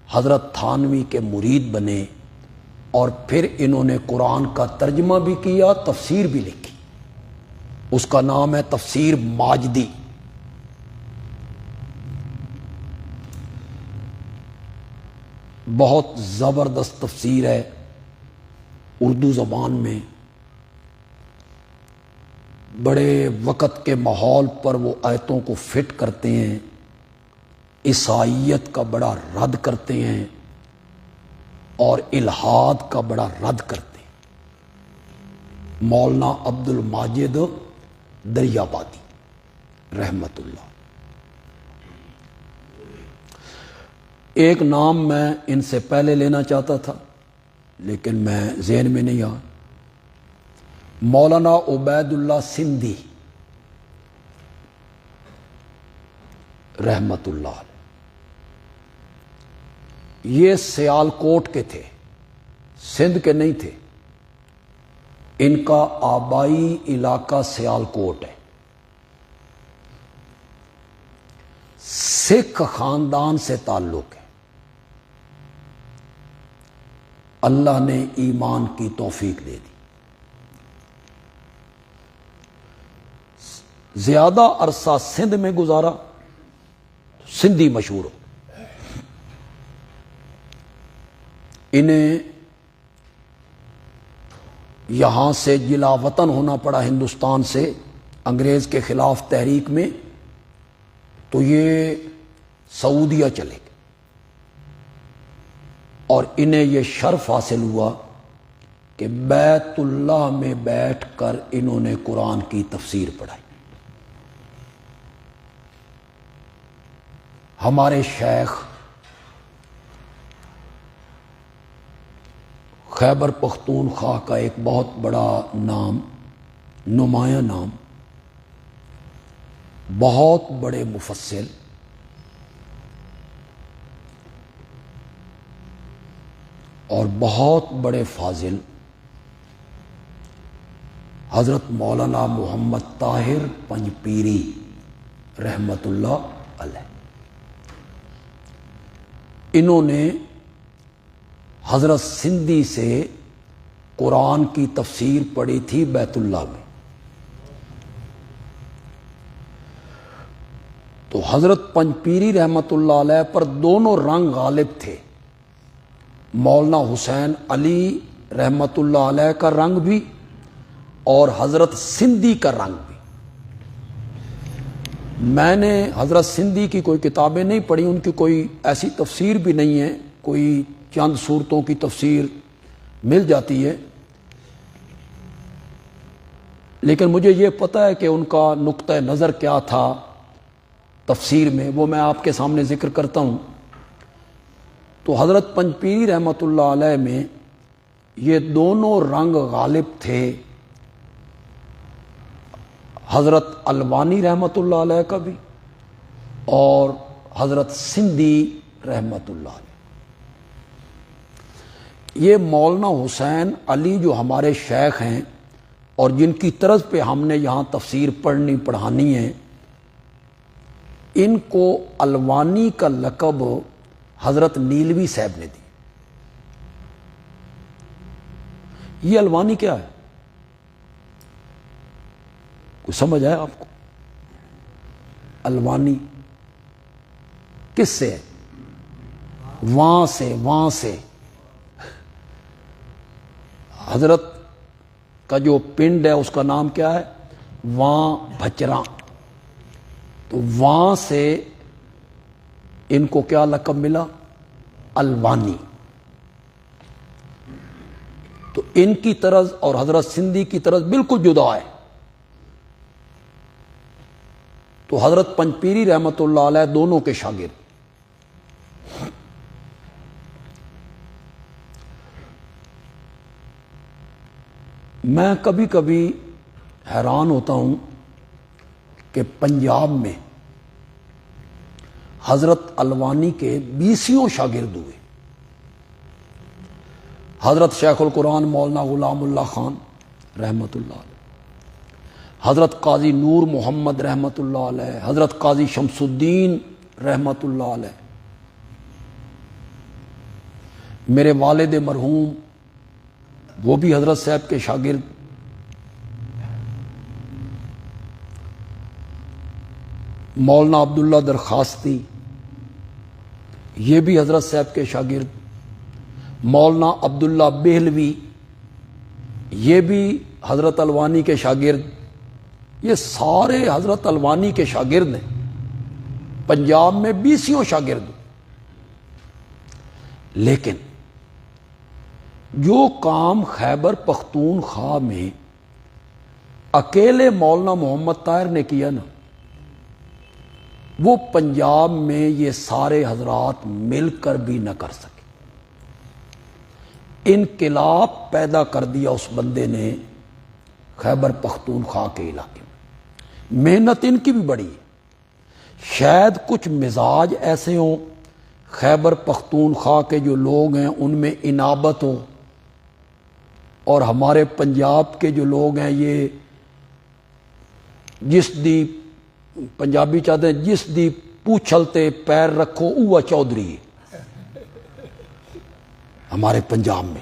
Speaker 1: حضرت تھانوی کے مرید بنے، اور پھر انہوں نے قرآن کا ترجمہ بھی کیا، تفسیر بھی لکھی، اس کا نام ہے تفسیر ماجدی۔ بہت زبردست تفسیر ہے، اردو زبان میں، بڑے وقت کے ماحول پر وہ آیتوں کو فٹ کرتے ہیں، عیسائیت کا بڑا رد کرتے ہیں اور الحاد کا بڑا رد کرتے ہیں۔ مولانا عبد الماجد دریابادی رحمت اللہ۔ ایک نام میں ان سے پہلے لینا چاہتا تھا لیکن میں ذہن میں نہیں آیا، مولانا عبید اللہ سندھی رحمت اللہ علیہ، یہ سیالکوٹ کے تھے، سندھ کے نہیں تھے، ان کا آبائی علاقہ سیالکوٹ ہے، سکھ خاندان سے تعلق ہے، اللہ نے ایمان کی توفیق دے دی، زیادہ عرصہ سندھ میں گزارا، سندھی مشہور ہو، انہیں یہاں سے جلا وطن ہونا پڑا ہندوستان سے انگریز کے خلاف تحریک میں، تو یہ سعودیہ چلے گئے اور انہیں یہ شرف حاصل ہوا کہ بیت اللہ میں بیٹھ کر انہوں نے قرآن کی تفسیر پڑھائی۔ ہمارے شیخ خیبر پختونخوا کا ایک بہت بڑا نام، نمایاں نام، بہت بڑے مفسر، اور بہت بڑے فاضل، حضرت مولانا محمد طاہر پنجپیری رحمت اللہ علیہ، انہوں نے حضرت سندھی سے قرآن کی تفسیر پڑھی تھی بیت اللہ میں، تو حضرت پنجپیری رحمت اللہ علیہ پر دونوں رنگ غالب تھے، مولانا حسین علی رحمت اللہ علیہ کا رنگ بھی اور حضرت سندھی کا رنگ بھی۔ میں نے حضرت سندھی کی کوئی کتابیں نہیں پڑھی، ان کی کوئی ایسی تفسیر بھی نہیں ہے، کوئی چند صورتوں کی تفسیر مل جاتی ہے، لیکن مجھے یہ پتہ ہے کہ ان کا نقطہ نظر کیا تھا تفسیر میں، وہ میں آپ کے سامنے ذکر کرتا ہوں۔ تو حضرت پنجپیری رحمۃ اللہ علیہ میں یہ دونوں رنگ غالب تھے، حضرت الوانی رحمۃ اللہ علیہ کا بھی اور حضرت سندھی رحمۃ اللہ علیہ۔ یہ مولانا حسین علی جو ہمارے شیخ ہیں اور جن کی طرز پہ ہم نے یہاں تفسیر پڑھنی پڑھانی ہے، ان کو الوانی کا لقب حضرت نیلوی صاحب نے دی۔ یہ الوانی کیا ہے؟ کوئی سمجھ آیا آپ کو؟ الوانی کس سے ہے؟ وہاں سے حضرت کا جو پنڈ ہے اس کا نام کیا ہے؟ وہاں بھچراں۔ تو وہاں سے ان کو کیا لقب ملا؟ الوانی۔ تو ان کی طرز اور حضرت سندھی کی طرز بالکل جدا ہے۔ تو حضرت پنجپیری رحمۃ اللہ علیہ دونوں کے شاگرد۔ میں کبھی کبھی حیران ہوتا ہوں کہ پنجاب میں حضرت الوانی کے 20 شاگرد ہوئے۔ حضرت شیخ القرآن مولانا غلام اللہ خان رحمۃ اللہ علیہ، حضرت قاضی نور محمد رحمۃ اللہ علیہ، حضرت قاضی شمس الدین رحمۃ اللہ علیہ، میرے والد مرحوم وہ بھی حضرت صاحب کے شاگرد، مولانا عبداللہ درخواستی یہ بھی حضرت صاحب کے شاگرد، مولانا عبداللہ بہلوی یہ بھی حضرت الوانی کے شاگرد۔ یہ سارے حضرت الوانی کے شاگرد ہیں، پنجاب میں 20 شاگرد۔ لیکن جو کام خیبر پختونخوا میں اکیلے مولانا محمد طاہر نے کیا نا، وہ پنجاب میں یہ سارے حضرات مل کر بھی نہ کر سکے۔ انقلاب پیدا کر دیا اس بندے نے خیبر پختونخوا کے علاقے میں۔ محنت ان کی بھی بڑی ہے، شاید کچھ مزاج ایسے ہوں خیبر پختونخوا کے جو لوگ ہیں ان میں انابت ہو، اور ہمارے پنجاب کے جو لوگ ہیں یہ جس دی پنجابی چاہتے ہیں جس دی پوچھلتے پیر رکھو اوہ چودھری ہمارے پنجاب میں۔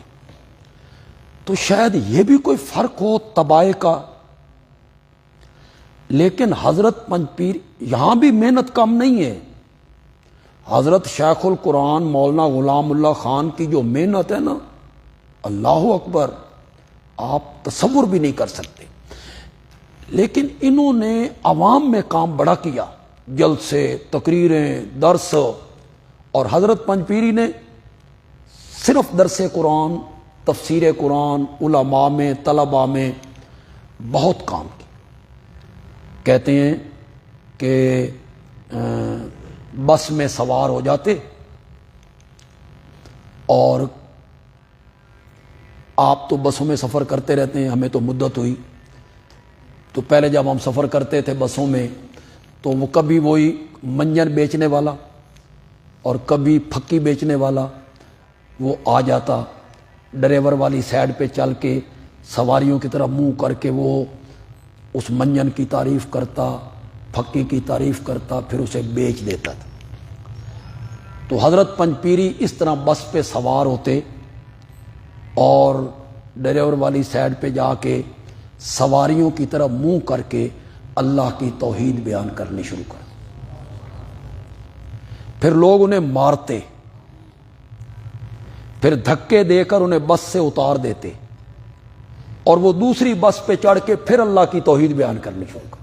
Speaker 1: تو شاید یہ بھی کوئی فرق ہو طبائع کا۔ لیکن حضرت پنجپیر یہاں بھی محنت کم نہیں ہے۔ حضرت شیخ القرآن مولانا غلام اللہ خان کی جو محنت ہے نا، اللہ اکبر، آپ تصور بھی نہیں کر سکتے۔ لیکن انہوں نے عوام میں کام بڑا کیا، جلسے، تقریریں، درس، اور حضرت پنجپیری نے صرف درس قرآن، تفسیر قرآن، علماء میں، طلباء میں بہت کام کیا۔ کہتے ہیں کہ بس میں سوار ہو جاتے اور آپ تو بسوں میں سفر کرتے رہتے ہیں، ہمیں تو مدت ہوئی، تو پہلے جب ہم سفر کرتے تھے بسوں میں تو وہ کبھی وہی منجن بیچنے والا اور کبھی پھکی بیچنے والا وہ آ جاتا، ڈرائیور والی سائڈ پہ چل کے سواریوں کی طرف منہ کر کے وہ اس منجن کی تعریف کرتا، پھکی کی تعریف کرتا، پھر اسے بیچ دیتا تھا۔ تو حضرت پنجپیری اس طرح بس پہ سوار ہوتے اور ڈرائیور والی سائڈ پہ جا کے سواریوں کی طرف منہ کر کے اللہ کی توحید بیان کرنی شروع کر۔ پھر لوگ انہیں مارتے، پھر دھکے دے کر انہیں بس سے اتار دیتے، اور وہ دوسری بس پہ چڑھ کے پھر اللہ کی توحید بیان کرنی شروع کر۔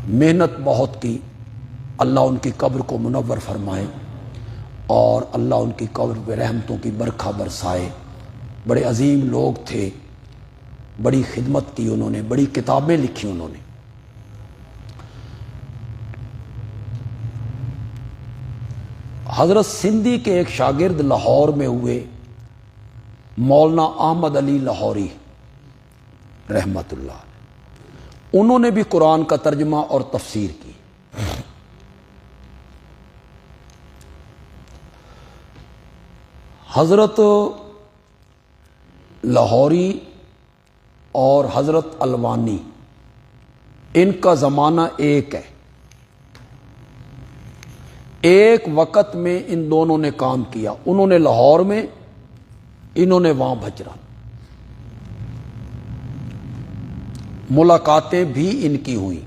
Speaker 1: محنت بہت کی، اللہ ان کی قبر کو منور فرمائے اور اللہ ان کی قبر پہ رحمتوں کی برکھا برسائے۔ بڑے عظیم لوگ تھے، بڑی خدمت کی انہوں نے، بڑی کتابیں لکھی انہوں نے۔ حضرت سندھی کے ایک شاگرد لاہور میں ہوئے، مولانا احمد علی لاہوری رحمت اللہ، انہوں نے بھی قرآن کا ترجمہ اور تفسیر کی۔ حضرت لاہوری اور حضرت الوانی ان کا زمانہ ایک ہے، ایک وقت میں ان دونوں نے کام کیا، انہوں نے لاہور میں، انہوں نے وہاں بھجرا۔ ملاقاتیں بھی ان کی ہوئیں۔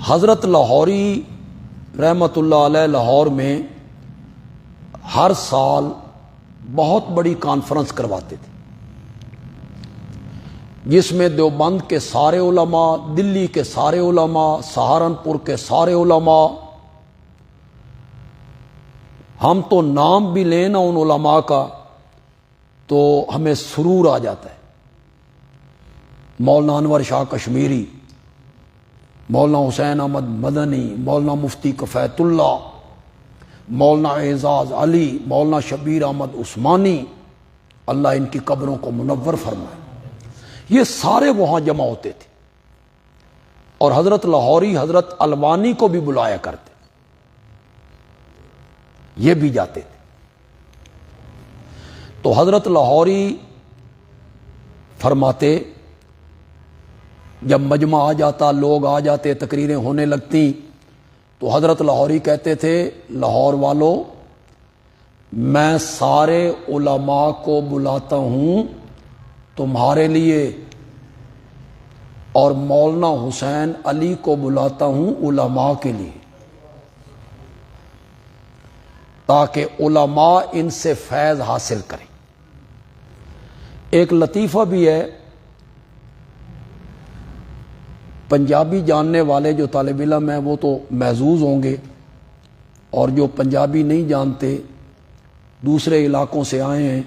Speaker 1: حضرت لاہوری رحمت اللہ علیہ لاہور میں ہر سال بہت بڑی کانفرنس کرواتے تھے، جس میں دیوبند کے سارے علماء، دلی کے سارے علماء، سہارنپور کے سارے علماء، ہم تو نام بھی لیں نا ان علماء کا تو ہمیں سرور آ جاتا ہے۔ مولانا انور شاہ کشمیری، مولانا حسین احمد مدنی، مولانا مفتی کفایت اللہ، مولانا اعزاز علی، مولانا شبیر احمد عثمانی، اللہ ان کی قبروں کو منور فرمائے، یہ سارے وہاں جمع ہوتے تھے۔ اور حضرت لاہوری حضرت الوانی کو بھی بلایا کرتے، یہ بھی جاتے تھے۔ تو حضرت لاہوری فرماتے، جب مجمع آ جاتا، لوگ آ جاتے، تقریریں ہونے لگتی، تو حضرت لاہوری کہتے تھے، لاہور والوں، میں سارے علماء کو بلاتا ہوں تمہارے لیے، اور مولانا حسین علی کو بلاتا ہوں علماء کے لیے، تاکہ علماء ان سے فیض حاصل کریں۔ ایک لطیفہ بھی ہے، پنجابی جاننے والے جو طالب علم ہیں وہ تو محظوظ ہوں گے، اور جو پنجابی نہیں جانتے، دوسرے علاقوں سے آئے ہیں،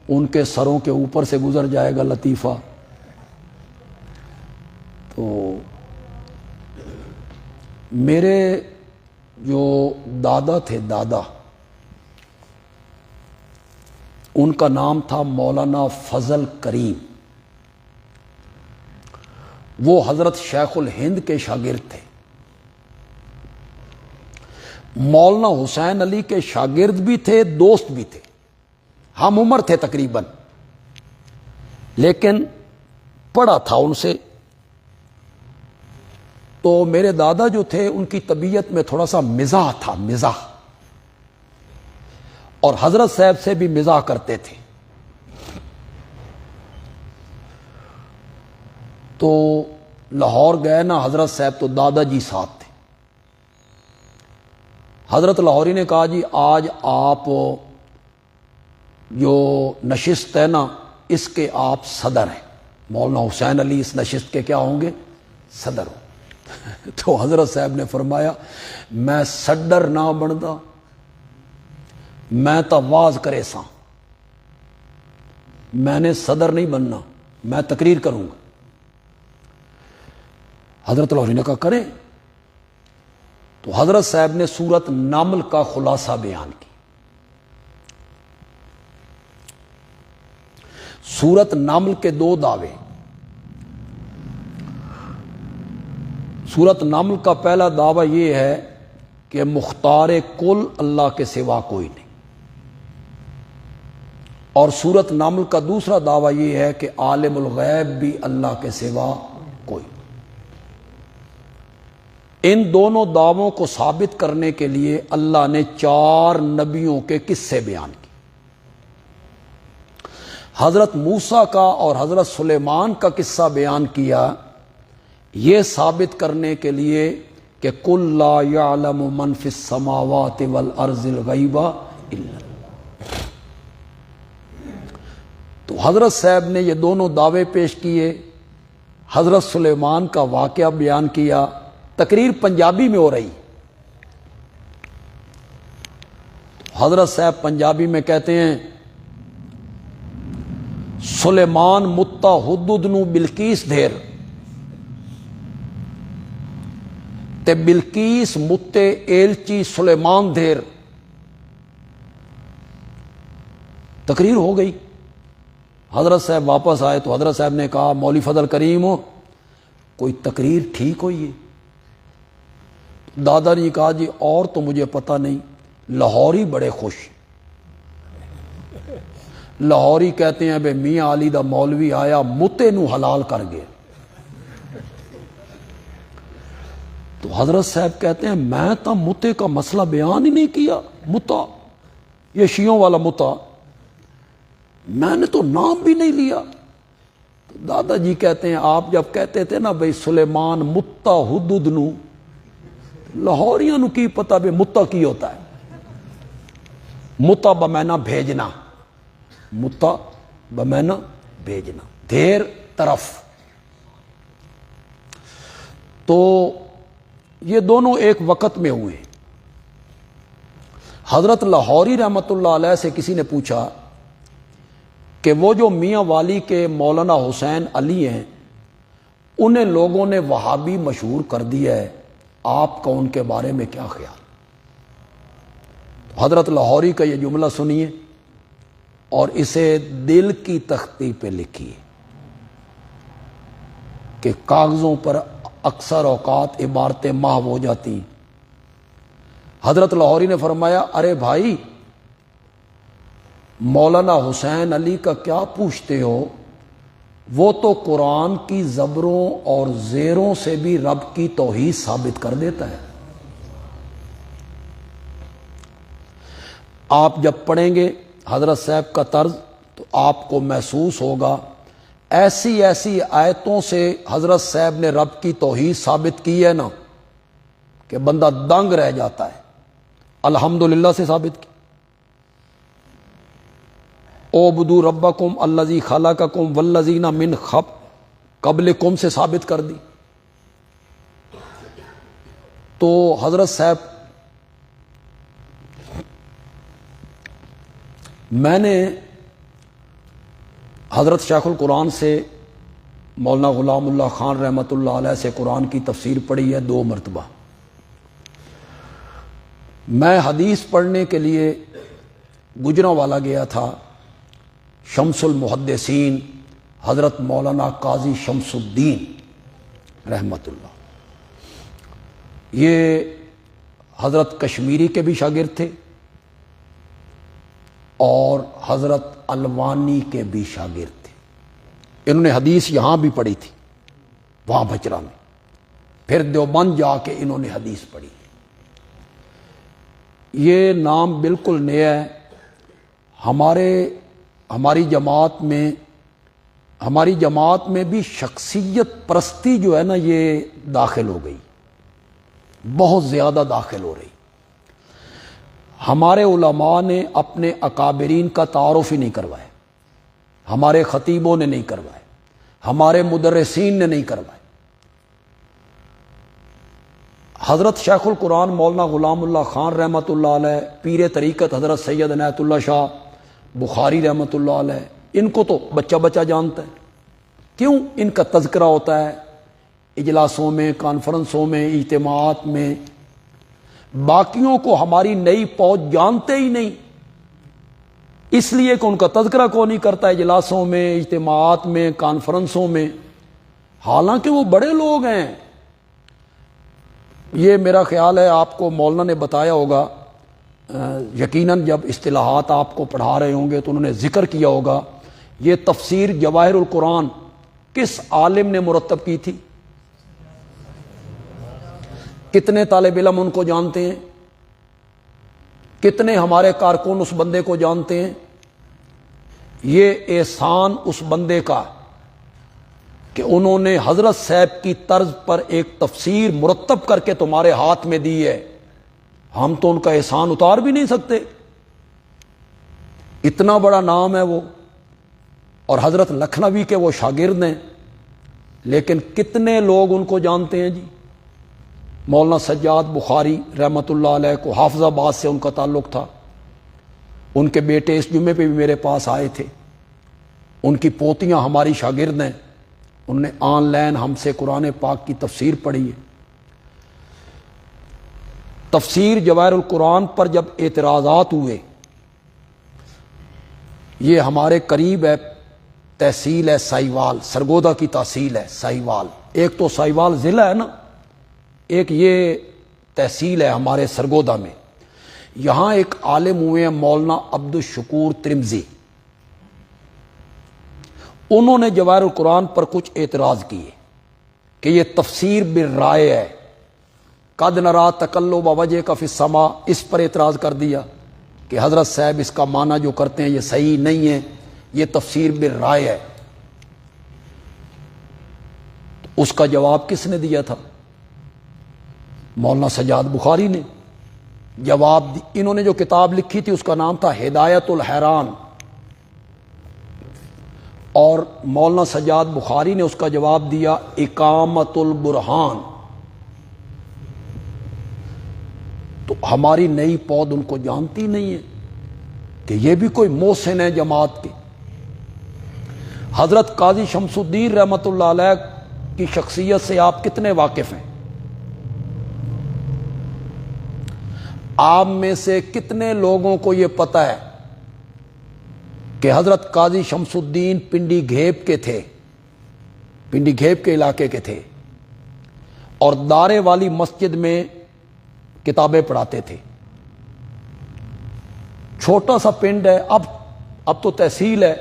Speaker 1: ان کے سروں کے اوپر سے گزر جائے گا لطیفہ۔ تو میرے جو دادا تھے، دادا، ان کا نام تھا مولانا فضل کریم، وہ حضرت شیخ الہند کے شاگرد تھے، مولانا حسین علی کے شاگرد بھی تھے، دوست بھی تھے، ہم عمر تھے تقریباً، لیکن پڑھا تھا ان سے۔ تو میرے دادا جو تھے ان کی طبیعت میں تھوڑا سا مزاح تھا، مزاح، اور حضرت صاحب سے بھی مزاح کرتے تھے۔ تو لاہور گئے نا حضرت صاحب، تو دادا جی ساتھ تھے۔ حضرت لاہوری نے کہا، جی آج آپ جو نشست ہے نا، اس کے آپ صدر ہیں، مولانا حسین علی اس نشست کے کیا ہوں گے؟ صدر ہوں۔ تو حضرت صاحب نے فرمایا، میں صدر نہ بندا، میں تو واز کرے سا، میں نے صدر نہیں بننا، میں تقریر کروں گا۔ حضرت لاہوری نے کہا کریں۔ تو حضرت صاحب نے سورت نمل کا خلاصہ بیان کی۔ سورت نمل کے دو دعوے۔ سورت نمل کا پہلا دعویٰ یہ ہے کہ مختار کل اللہ کے سوا کوئی نہیں، اور سورت نمل کا دوسرا دعویٰ یہ ہے کہ عالم الغیب بھی اللہ کے سوا کوئی۔ ان دونوں دعووں کو ثابت کرنے کے لیے اللہ نے 4 نبیوں کے قصے بیان کیے۔ حضرت موسیٰ کا اور حضرت سلیمان کا قصہ بیان کیا، یہ ثابت کرنے کے لیے کہ قُل لَا يَعْلَمُ مَنْ فِي السَّمَاوَاتِ وَالْأَرْضِ الْغَيْبَ إِلَّا اللَّهُ۔ تو حضرت صاحب نے یہ دونوں دعوے پیش کیے، حضرت سلیمان کا واقعہ بیان کیا، تقریر پنجابی میں ہو رہی۔ حضرت صاحب پنجابی میں کہتے ہیں سلیمان متا حدود نو بلقیس دھیر تے بلقیس متے ایلچی سلیمان دھیر۔ تقریر ہو گئی، حضرت صاحب واپس آئے تو حضرت صاحب نے کہا مولوی فضل کریم ہو کوئی تقریر ٹھیک ہوئی ہے؟ دادا نے کہا جی اور تو مجھے پتہ نہیں، لاہوری بڑے خوش، لاہوری کہتے ہیں بے میاں علی دا مولوی آیا متے نو حلال کر گیا۔ تو حضرت صاحب کہتے ہیں میں تو متے کا مسئلہ بیان ہی نہیں کیا، متا یہ شیعوں والا متا میں نے تو نام بھی نہیں لیا۔ تو دادا جی کہتے ہیں آپ جب کہتے تھے نا بھئی سلیمان متا حدود نو، لاہوریاں نو کی پتہ بے متا کی ہوتا ہے؟ متا بمعنی بھیجنا، متا بمعنی بھیجنا، دھیر طرف۔ تو یہ دونوں ایک وقت میں ہوئے۔ حضرت لاہوری رحمت اللہ علیہ سے کسی نے پوچھا کہ وہ جو میاں والی کے مولانا حسین علی ہیں انہیں لوگوں نے وہابی مشہور کر دیا ہے، آپ کا ان کے بارے میں کیا خیال؟ حضرت لاہوری کا یہ جملہ سنیے اور اسے دل کی تختی پہ لکھیے کہ کاغذوں پر اکثر اوقات عبارتیں محو ہو جاتی ہیں۔ حضرت لاہوری نے فرمایا ارے بھائی مولانا حسین علی کا کیا پوچھتے ہو، وہ تو قرآن کی زبروں اور زیروں سے بھی رب کی توحید ثابت کر دیتا ہے۔ آپ جب پڑھیں گے حضرت صاحب کا طرز تو آپ کو محسوس ہوگا ایسی ایسی آیتوں سے حضرت صاحب نے رب کی توحید ثابت کی ہے نا کہ بندہ دنگ رہ جاتا ہے۔ الحمدللہ سے ثابت کی، اعبدوا ربکم الذی خلقکم والذین من قبلکم سے ثابت کر دی۔ تو حضرت صاحب میں نے حضرت شیخ القرآن سے مولانا غلام اللہ خان رحمۃ اللہ علیہ سے قرآن کی تفسیر پڑھی ہے 2 مرتبہ۔ میں حدیث پڑھنے کے لیے گجرانوالہ گیا تھا، شمس المحدثین حضرت مولانا قاضی شمس الدین رحمۃ اللہ، یہ حضرت کشمیری کے بھی شاگرد تھے اور حضرت الوانی کے بھی شاگرد تھے۔ انہوں نے حدیث یہاں بھی پڑھی تھی وہاں بچرا میں، پھر دیوبند جا کے انہوں نے حدیث پڑھی۔ یہ نام بالکل نیا ہے ہماری جماعت میں بھی شخصیت پرستی جو ہے نا یہ داخل ہو گئی، بہت زیادہ داخل ہو رہی۔ ہمارے علماء نے اپنے اکابرین کا تعارف ہی نہیں کروائے، ہمارے خطیبوں نے نہیں کروائے، ہمارے مدرسین نے نہیں کروائے۔ حضرت شیخ القرآن مولانا غلام اللہ خان رحمۃ اللہ علیہ، پیر طریقت حضرت سید عنایت اللہ شاہ بخاری رحمۃ اللہ علیہ، ان کو تو بچہ بچہ جانتا ہے، کیوں؟ ان کا تذکرہ ہوتا ہے اجلاسوں میں، کانفرنسوں میں، اجتماعات میں۔ باقیوں کو ہماری نئی فوج جانتے ہی نہیں، اس لیے کہ ان کا تذکرہ کون نہیں کرتا اجلاسوں میں، اجتماعات میں، کانفرنسوں میں، حالانکہ وہ بڑے لوگ ہیں۔ یہ میرا خیال ہے آپ کو مولانا نے بتایا ہوگا، یقیناً جب اصطلاحات آپ کو پڑھا رہے ہوں گے تو انہوں نے ذکر کیا ہوگا، یہ تفسیر جواہر القرآن کس عالم نے مرتب کی تھی؟ کتنے طالب علم ان کو جانتے ہیں؟ کتنے ہمارے کارکن اس بندے کو جانتے ہیں؟ یہ احسان اس بندے کا کہ انہوں نے حضرت صاحب کی طرز پر ایک تفسیر مرتب کر کے تمہارے ہاتھ میں دی ہے، ہم تو ان کا احسان اتار بھی نہیں سکتے، اتنا بڑا نام ہے وہ۔ اور حضرت لکھنوی کے وہ شاگرد ہیں، لیکن کتنے لوگ ان کو جانتے ہیں جی؟ مولانا سجاد بخاری رحمۃ اللہ علیہ کو حافظ آباد سے ان کا تعلق تھا، ان کے بیٹے اس جمعے پہ بھی میرے پاس آئے تھے، ان کی پوتیاں ہماری شاگرد ہیں، انہوں نے آن لائن ہم سے قرآن پاک کی تفسیر پڑھی ہے۔ تفسیر جواہر القرآن پر جب اعتراضات ہوئے، یہ ہمارے قریب ہے، تحصیل ہے سائیوال، سرگودا کی تحصیل ہے سائیوال، ایک تو سائیوال ضلع ہے نا، ایک یہ تحصیل ہے ہمارے سرگودا میں۔ یہاں ایک عالم ہوئے ہیں مولانا عبد الشکور ترمذی، انہوں نے جواہر القرآن پر کچھ اعتراض کیے کہ یہ تفسیر بالرائے ہے، قد نرا تقلب وجہ کا فی السماء، اس پر اعتراض کر دیا کہ حضرت صاحب اس کا معنی جو کرتے ہیں یہ صحیح نہیں ہے، یہ تفسیر بالرائے ہے۔ اس کا جواب کس نے دیا تھا؟ مولانا سجاد بخاری نے جواب انہوں نے جو کتاب لکھی تھی اس کا نام تھا ہدایت الحیران، اور مولانا سجاد بخاری نے اس کا جواب دیا اقامت البرہان۔ تو ہماری نئی پود ان کو جانتی نہیں ہے کہ یہ بھی کوئی محسن ہے جماعت کے۔ حضرت قاضی شمس الدین رحمۃ اللہ علیہ کی شخصیت سے آپ کتنے واقف ہیں؟ آپ میں سے کتنے لوگوں کو یہ پتہ ہے کہ حضرت قاضی شمس الدین پنڈی گھیب کے تھے، پنڈی گھیب کے علاقے کے تھے، اور دارے والی مسجد میں کتابیں پڑھاتے تھے؟ چھوٹا سا پنڈ ہے، اب تو تحصیل ہے۔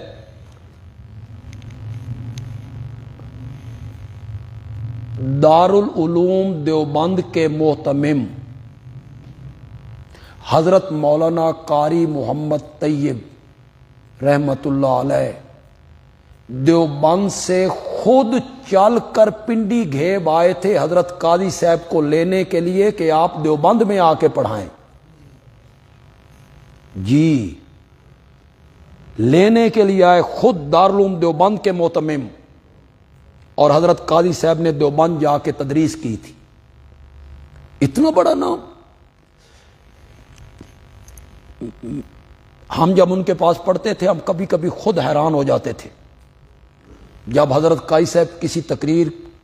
Speaker 1: دارالعلوم دیوبند کے محتمم حضرت مولانا قاری محمد طیب رحمت اللہ علیہ دیوبند سے خود چل کر پنڈی گھیب آئے تھے حضرت قاضی صاحب کو لینے کے لیے کہ آپ دیوبند میں آ کے پڑھائیں۔ جی، لینے کے لیے آئے، خود دارالعلوم دیوبند کے محتمم، اور حضرت قاضی صاحب نے دیوبند جا کے تدریس کی تھی۔ اتنا بڑا نام۔ ہم جب ان کے پاس پڑھتے تھے ہم کبھی کبھی خود حیران ہو جاتے تھے، جب حضرت قاضی صاحب کسی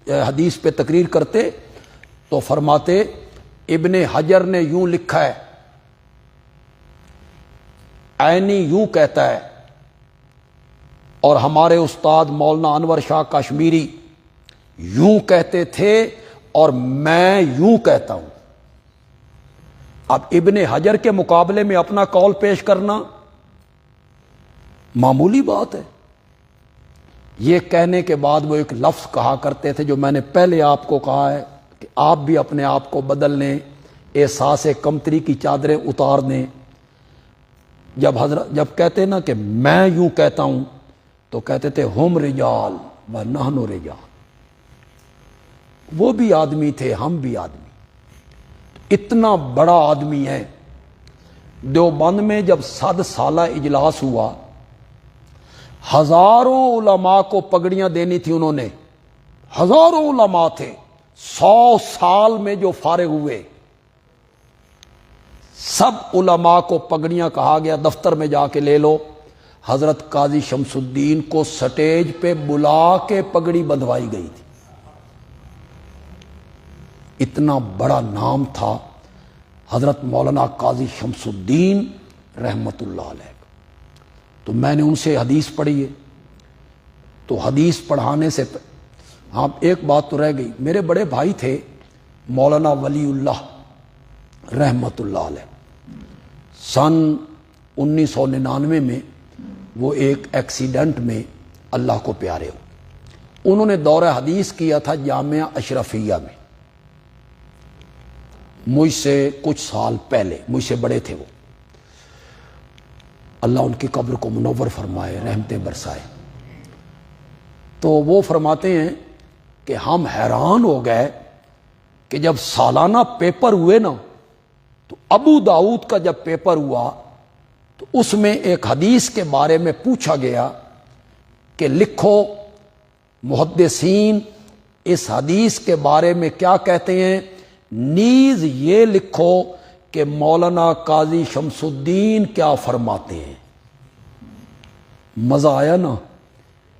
Speaker 1: حدیث پہ تقریر کرتے تو فرماتے ابن حجر نے یوں لکھا ہے، عینی یوں کہتا ہے، اور ہمارے استاد مولانا انور شاہ کشمیری یوں کہتے تھے، اور میں یوں کہتا ہوں۔ اب ابن حجر کے مقابلے میں اپنا قول پیش کرنا معمولی بات ہے۔ یہ کہنے کے بعد وہ ایک لفظ کہا کرتے تھے جو میں نے پہلے آپ کو کہا ہے کہ آپ بھی اپنے آپ کو بدل لیں، احساس کمتری کی چادریں اتار دیں۔ جب کہتے نا کہ میں یوں کہتا ہوں تو کہتے تھے ہم رجال و نحن رجال، وہ بھی آدمی تھے، ہم بھی آدمی۔ اتنا بڑا آدمی ہے۔ دیوبند میں جب 100 سالہ اجلاس ہوا، ہزاروں علماء کو پگڑیاں دینی تھی انہوں نے، ہزاروں علماء تھے، 100 سال میں جو فارغ ہوئے سب علماء کو پگڑیاں کہا گیا دفتر میں جا کے لے لو۔ حضرت قاضی شمس الدین کو سٹیج پہ بلا کے پگڑی بندھوائی گئی تھی۔ اتنا بڑا نام تھا حضرت مولانا قاضی شمس الدین رحمت اللہ علیہ۔ تو میں نے ان سے حدیث پڑھی ہے، تو حدیث پڑھانے سے ہاں ایک بات تو رہ گئی، میرے بڑے بھائی تھے مولانا ولی اللہ رحمت اللہ علیہ، سن 1999 میں وہ ایک ایکسیڈنٹ میں اللہ کو پیارے ہو۔ انہوں نے دورہ حدیث کیا تھا جامعہ اشرفیہ میں، مجھ سے کچھ سال پہلے، مجھ سے بڑے تھے وہ، اللہ ان کی قبر کو منور فرمائے، رحمتیں برسائے۔ تو وہ فرماتے ہیں کہ ہم حیران ہو گئے کہ جب سالانہ پیپر ہوئے نا، تو ابو داؤد کا جب پیپر ہوا تو اس میں ایک حدیث کے بارے میں پوچھا گیا کہ لکھو محدثین اس حدیث کے بارے میں کیا کہتے ہیں، نیز یہ لکھو کہ مولانا قاضی شمس الدین کیا فرماتے ہیں۔ مزہ آیا نا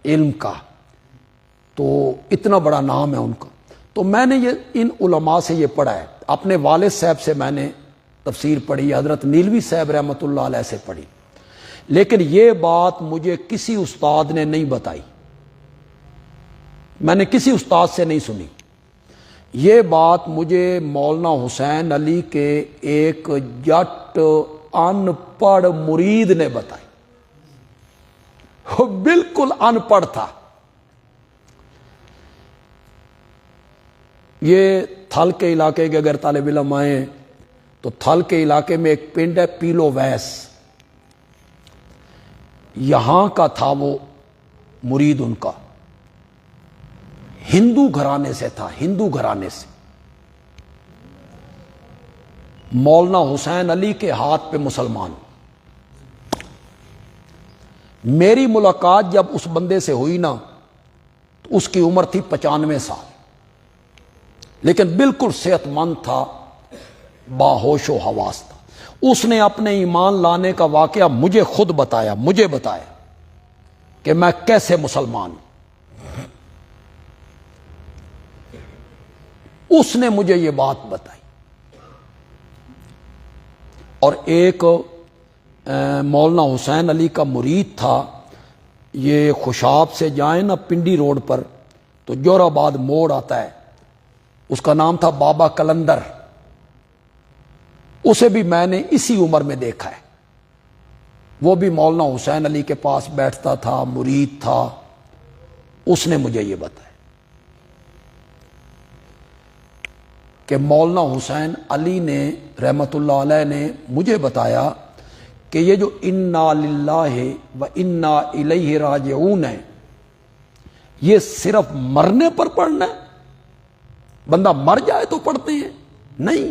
Speaker 1: علم کا، تو اتنا بڑا نام ہے ان کا۔ تو میں نے یہ ان علماء سے یہ پڑھا ہے، اپنے والد صاحب سے میں نے تفسیر پڑھی، حضرت نیلوی صاحب رحمۃ اللہ علیہ سے پڑھی، لیکن یہ بات مجھے کسی استاد نے نہیں بتائی، میں نے کسی استاد سے نہیں سنی۔ یہ بات مجھے مولانا حسین علی کے ایک جٹ ان پڑھ مرید نے بتائی، وہ بالکل ان پڑھ تھا۔ یہ تھل کے علاقے کے اگر طالب علم آئیں تو تھل کے علاقے میں ایک پنڈ ہے پیلو ویس، یہاں کا تھا وہ مرید، ان کا ہندو گھرانے سے تھا، ہندو گھرانے سے۔ مولانا حسین علی کے ہاتھ پہ مسلمان۔ میری ملاقات جب اس بندے سے ہوئی نا تو اس کی عمر تھی 95 سال، لیکن بالکل صحت مند تھا، باہوش و حواس تھا۔ اس نے اپنے ایمان لانے کا واقعہ مجھے خود بتایا، مجھے بتایا کہ میں کیسے مسلمان ہوں۔ اس نے مجھے یہ بات بتائی۔ اور ایک مولانا حسین علی کا مرید تھا، یہ خوشاب سے جائیں نا پنڈی روڈ پر تو جوراباد موڑ آتا ہے، اس کا نام تھا بابا کلندر۔ اسے بھی میں نے اسی عمر میں دیکھا ہے، وہ بھی مولانا حسین علی کے پاس بیٹھتا تھا، مرید تھا۔ اس نے مجھے یہ بتایا کہ مولانا حسین علی نے رحمت اللہ علیہ نے مجھے بتایا کہ یہ جو انا للہ و انا الیہ راجعون ہے، یہ صرف مرنے پر پڑھنا ہے؟ بندہ مر جائے تو پڑھتے ہیں؟ نہیں،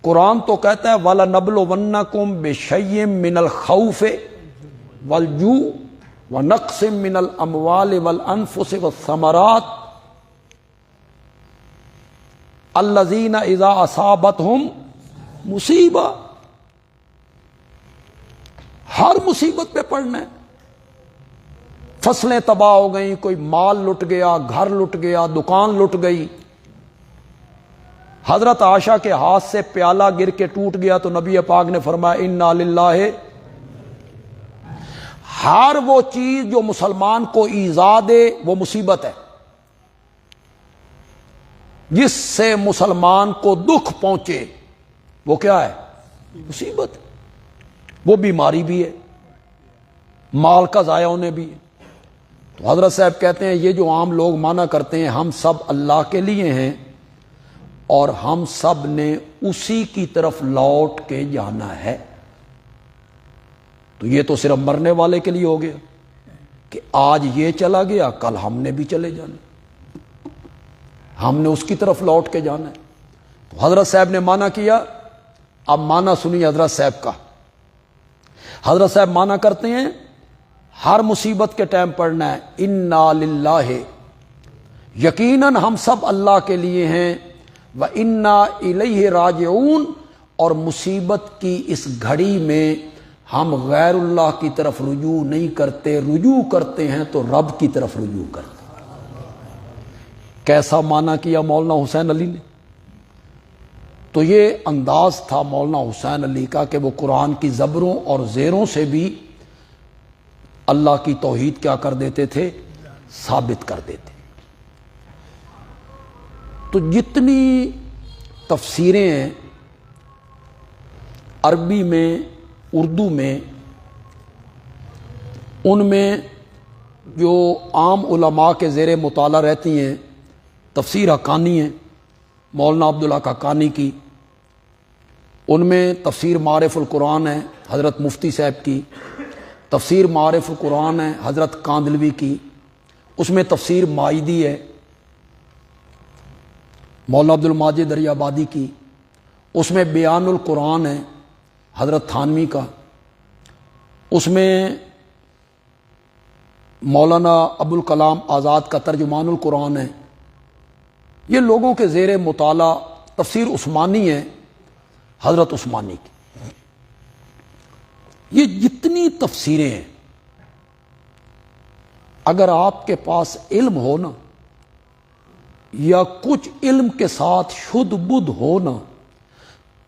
Speaker 1: قرآن تو کہتا ہے وَلَنَبْلُوَنَّكُمْ بِشَيْءٍ مِّنَ الْخَوْفِ وَالْجُوعِ وَنَقْصٍ مِّنَ الْأَمْوَالِ وَالْأَنفُسِ وَالثَّمَرَاتِ الَّذِينَ إِذَا أَصَابَتْهُمْ مصیبہ۔ ہر مصیبت پہ پڑھنا ہے۔ فصلیں تباہ ہو گئیں، کوئی مال لٹ گیا، گھر لٹ گیا، دکان لٹ گئی، حضرت عائشہ کے ہاتھ سے پیالہ گر کے ٹوٹ گیا تو نبی پاک نے فرمایا انا للہ۔ ہر وہ چیز جو مسلمان کو ایذا دے وہ مصیبت ہے، جس سے مسلمان کو دکھ پہنچے وہ کیا ہے؟ مصیبت۔ وہ بیماری بھی ہے، مال کا ضائع ہونے بھی ہے۔ تو حضرت صاحب کہتے ہیں یہ جو عام لوگ مانا کرتے ہیں ہم سب اللہ کے لیے ہیں اور ہم سب نے اسی کی طرف لوٹ کے جانا ہے، تو یہ تو صرف مرنے والے کے لیے ہو گیا کہ آج یہ چلا گیا کل ہم نے بھی چلے جانا، ہم نے اس کی طرف لوٹ کے جانا ہے۔ تو حضرت صاحب نے مانا کیا، اب مانا سنیے حضرت صاحب کا۔ حضرت صاحب مانا کرتے ہیں ہر مصیبت کے ٹائم پڑھنا ہے انا للہ، یقیناً ہم سب اللہ کے لیے ہیں، وَإِنَّا إِلَيْهِ راجعون، اور مصیبت کی اس گھڑی میں ہم غیر اللہ کی طرف رجوع نہیں کرتے، رجوع کرتے ہیں تو رب کی طرف رجوع کرتے ہیں۔ کیسا معنی کیا مولانا حسین علی نے؟ تو یہ انداز تھا مولانا حسین علی کا کہ وہ قرآن کی زبروں اور زیروں سے بھی اللہ کی توحید کیا کر دیتے تھے؟ ثابت کر دیتے۔ تو جتنی تفسیریں ہیں عربی میں، اردو میں، ان میں جو عام علماء کے زیر مطالعہ رہتی ہیں، تفسیر حقانی ہے مولانا عبدالحق حقانی کی، ان میں تفسیر معارف القرآن ہے حضرت مفتی صاحب کی، تفسیر معارف القرآن ہے حضرت کاندلوی کی، اس میں تفسیر مائیدی ہے مولانا عبد الماجد دریابادی کی، اس میں بیان القرآن ہے حضرت تھانوی کا، اس میں مولانا ابوالکلام آزاد کا ترجمان القرآن ہے، یہ لوگوں کے زیر مطالعہ تفسیر عثمانی ہے، حضرت عثمانی کی۔ یہ جتنی تفسیریں ہیں، اگر آپ کے پاس علم ہو نا، یا کچھ علم کے ساتھ شدھ بدھ ہو نا،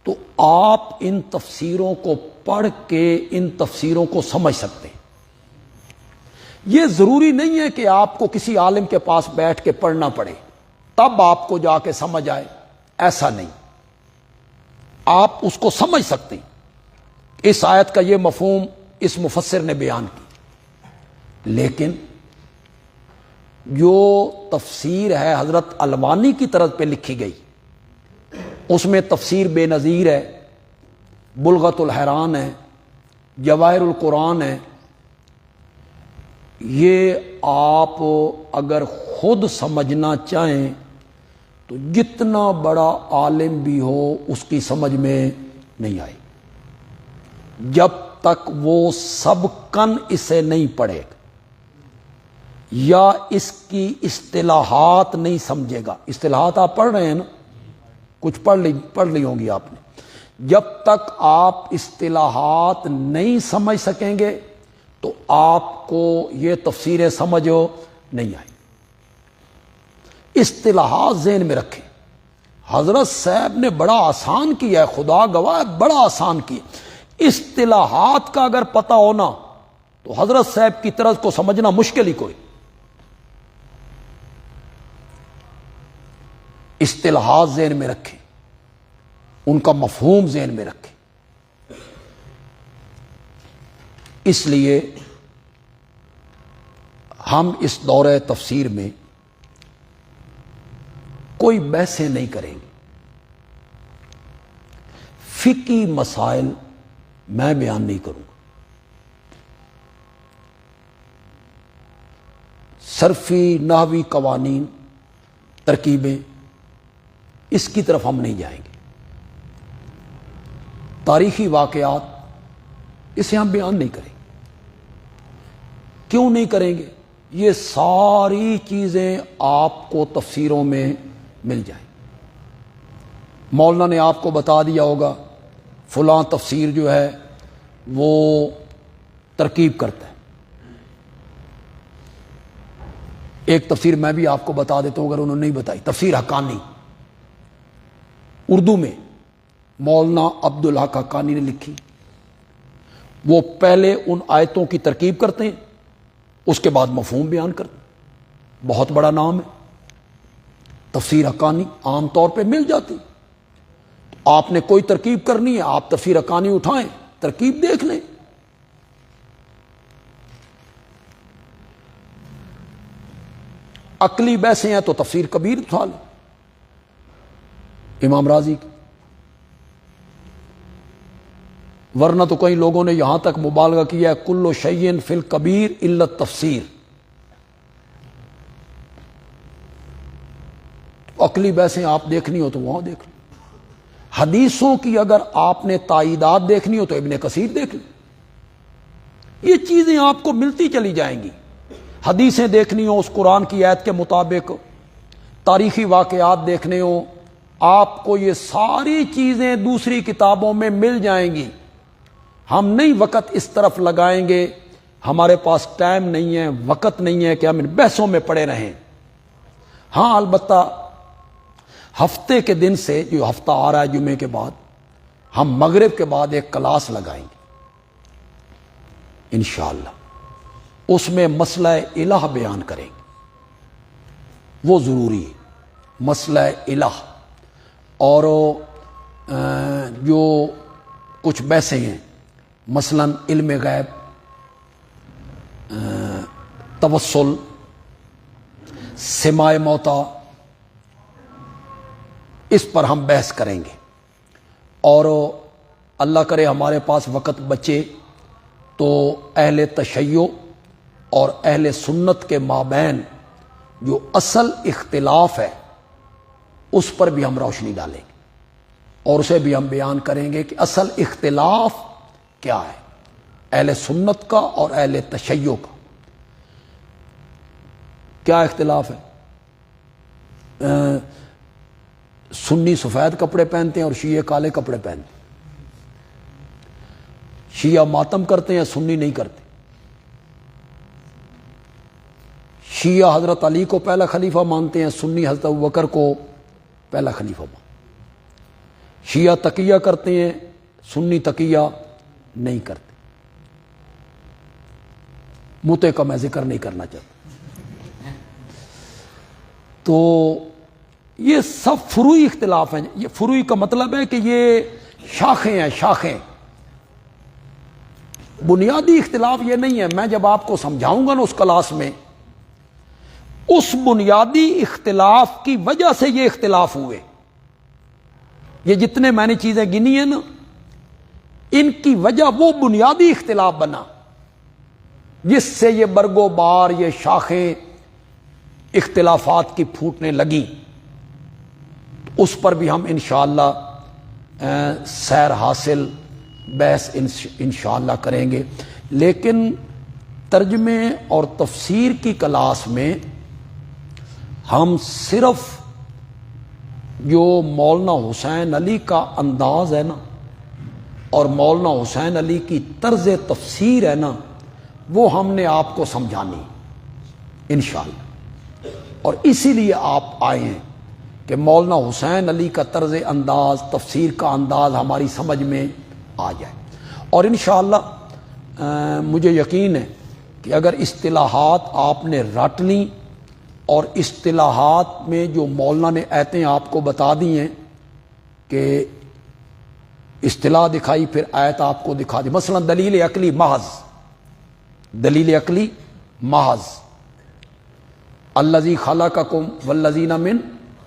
Speaker 1: تو آپ ان تفسیروں کو پڑھ کے ان تفسیروں کو سمجھ سکتے ہیں۔ یہ ضروری نہیں ہے کہ آپ کو کسی عالم کے پاس بیٹھ کے پڑھنا پڑے تب آپ کو جا کے سمجھ آئے، ایسا نہیں، آپ اس کو سمجھ سکتے ہیں۔ اس آیت کا یہ مفہوم اس مفسر نے بیان کی، لیکن جو تفسیر ہے حضرت الوانی کی طرف پہ لکھی گئی، اس میں تفسیر بے نظیر ہے، بلغت الحیران ہے، جواہر القرآن ہے۔ یہ آپ اگر خود سمجھنا چاہیں تو جتنا بڑا عالم بھی ہو اس کی سمجھ میں نہیں آئے جب تک وہ سبقاً اسے نہیں پڑھے گا یا اس کی اصطلاحات نہیں سمجھے گا۔ اصطلاحات آپ پڑھ رہے ہیں نا، کچھ پڑھ لی ہوں گی آپ نے۔ جب تک آپ اصطلاحات نہیں سمجھ سکیں گے تو آپ کو یہ تفسیریں سمجھ نہیں آئیں۔ اصطلاحات ذہن میں رکھیں۔ حضرت صاحب نے بڑا آسان کیا ہے، خدا گواہ بڑا آسان کیا۔ اصطلاحات کا اگر پتہ ہونا تو حضرت صاحب کی طرز کو سمجھنا مشکل ہی کوئی۔ اصطلاحات ذہن میں رکھیں، ان کا مفہوم ذہن میں رکھیں۔ اس لیے ہم اس دورہ تفسیر میں کوئی بحثیں نہیں کریں گے، فقہی مسائل میں بیان نہیں کروں گا، صرفی نحوی قوانین ترکیبیں اس کی طرف ہم نہیں جائیں گے، تاریخی واقعات اسے ہم بیان نہیں کریں گے۔ کیوں نہیں کریں گے؟ یہ ساری چیزیں آپ کو تفسیروں میں مل جائیں۔ مولانا نے آپ کو بتا دیا ہوگا فلاں تفسیر جو ہے وہ ترکیب کرتا ہے۔ ایک تفسیر میں بھی آپ کو بتا دیتا ہوں اگر انہوں نے نہیں بتائی، تفسیر حقانی، اردو میں مولانا عبدالحق حقانی نے لکھی۔ وہ پہلے ان آیتوں کی ترکیب کرتے ہیں، اس کے بعد مفہوم بیان کرتے ہیں۔ بہت بڑا نام ہے تفسیر حقانی، عام طور پہ مل جاتی۔ آپ نے کوئی ترکیب کرنی ہے، آپ تفسیر حقانی اٹھائیں، ترکیب دیکھ لیں۔ عقلی بحثیں ہیں تو تفسیر کبیر اٹھا لیں امام راضی کی، ورنہ تو کئی لوگوں نے یہاں تک مبالغہ کیا ہے کل شیء فی الکبیر الا التفسیر۔ عقلی بحثیں آپ دیکھنی ہو تو وہاں دیکھ لیں، حدیثوں کی اگر آپ نے تائیدات دیکھنی ہو تو ابن کثیر دیکھ لیں۔ یہ چیزیں آپ کو ملتی چلی جائیں گی۔ حدیثیں دیکھنی ہو اس قرآن کی آیت کے مطابق، تاریخی واقعات دیکھنے ہو، آپ کو یہ ساری چیزیں دوسری کتابوں میں مل جائیں گی۔ ہم نہیں وقت اس طرف لگائیں گے، ہمارے پاس ٹائم نہیں ہے، وقت نہیں ہے کہ ہم ان بحثوں میں پڑے رہیں۔ ہاں البتہ ہفتے کے دن سے، جو ہفتہ آ رہا ہے جمعے کے بعد، ہم مغرب کے بعد ایک کلاس لگائیں گے انشاءاللہ، اس میں مسئلہ الہ بیان کریں گے، وہ ضروری ہے مسئلہ الہ۔ اور جو کچھ بحثیں ہیں مثلا علم غیب، توسل، سماع موتا، اس پر ہم بحث کریں گے۔ اور اللہ کرے ہمارے پاس وقت بچے تو اہل تشیع اور اہل سنت کے مابین جو اصل اختلاف ہے اس پر بھی ہم روشنی ڈالیں گے، اور اسے بھی ہم بیان کریں گے کہ اصل اختلاف کیا ہے اہل سنت کا اور اہل تشیع کا۔ کیا اختلاف ہے؟ سنی سفید کپڑے پہنتے ہیں اور شیعہ کالے کپڑے پہنتے ہیں. شیعہ ماتم کرتے ہیں، سنی نہیں کرتے. شیعہ حضرت علی کو پہلا خلیفہ مانتے ہیں، سنی حضرت ابوبکر کو پہلا خلیفہ مانتے ہیں. شیعہ تقیہ کرتے ہیں، سنی تقیہ نہیں کرتے. متے کا میں ذکر نہیں کرنا چاہتا. تو یہ سب فروعی اختلاف ہیں. یہ فروعی کا مطلب ہے کہ یہ شاخیں ہیں، شاخیں. بنیادی اختلاف یہ نہیں ہے. میں جب آپ کو سمجھاؤں گا نا اس کلاس میں، اس بنیادی اختلاف کی وجہ سے یہ اختلاف ہوئے. یہ جتنے میں نے چیزیں گنی ہیں نا، ان کی وجہ وہ بنیادی اختلاف بنا جس سے یہ برگ و بار، یہ شاخیں اختلافات کی پھوٹنے لگیں. اس پر بھی ہم انشاءاللہ سیر حاصل، بحث انشاءاللہ کریں گے. لیکن ترجمے اور تفسیر کی کلاس میں ہم صرف جو مولانا حسین علی کا انداز ہے نا اور مولانا حسین علی کی طرز تفسیر ہے نا، وہ ہم نے آپ کو سمجھانی انشاءاللہ. اور اسی لیے آپ آئے ہیں کہ مولانا حسین علی کا طرز انداز، تفسیر کا انداز ہماری سمجھ میں آ جائے. اور انشاءاللہ مجھے یقین ہے کہ اگر اصطلاحات آپ نے رٹ لیں اور اصطلاحات میں جو مولانا نے آیتیں آپ کو بتا دی ہیں کہ اصطلاح دکھائی پھر آیت آپ کو دکھا دی. مثلا دلیل عقلی محض، دلیل عقلی محض، الذی خلقکم والذین من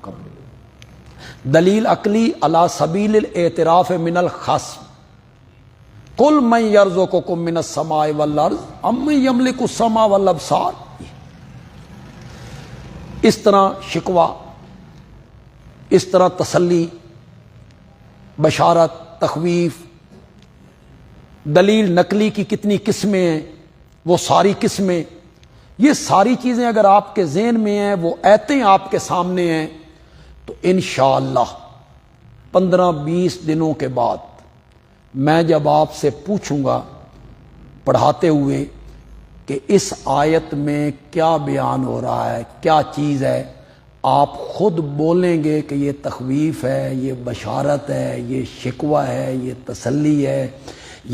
Speaker 1: قبل. دلیل عقلی علی سبیل الاعتراف من الخصم. قل من یرزقکم من السماء والارض ام من یملک السمع والابصار. اس طرح شکوہ، اس طرح تسلی، بشارت، تخویف. دلیل نقلی کی کتنی قسمیں ہیں، وہ ساری قسمیں. یہ ساری چیزیں اگر آپ کے ذہن میں ہیں، وہ آیتیں آپ کے سامنے ہیں، تو انشاءاللہ 15-20 دنوں کے بعد میں جب آپ سے پوچھوں گا پڑھاتے ہوئے کہ اس آیت میں کیا بیان ہو رہا ہے، کیا چیز ہے، آپ خود بولیں گے کہ یہ تخویف ہے، یہ بشارت ہے، یہ شکوہ ہے، یہ تسلی ہے،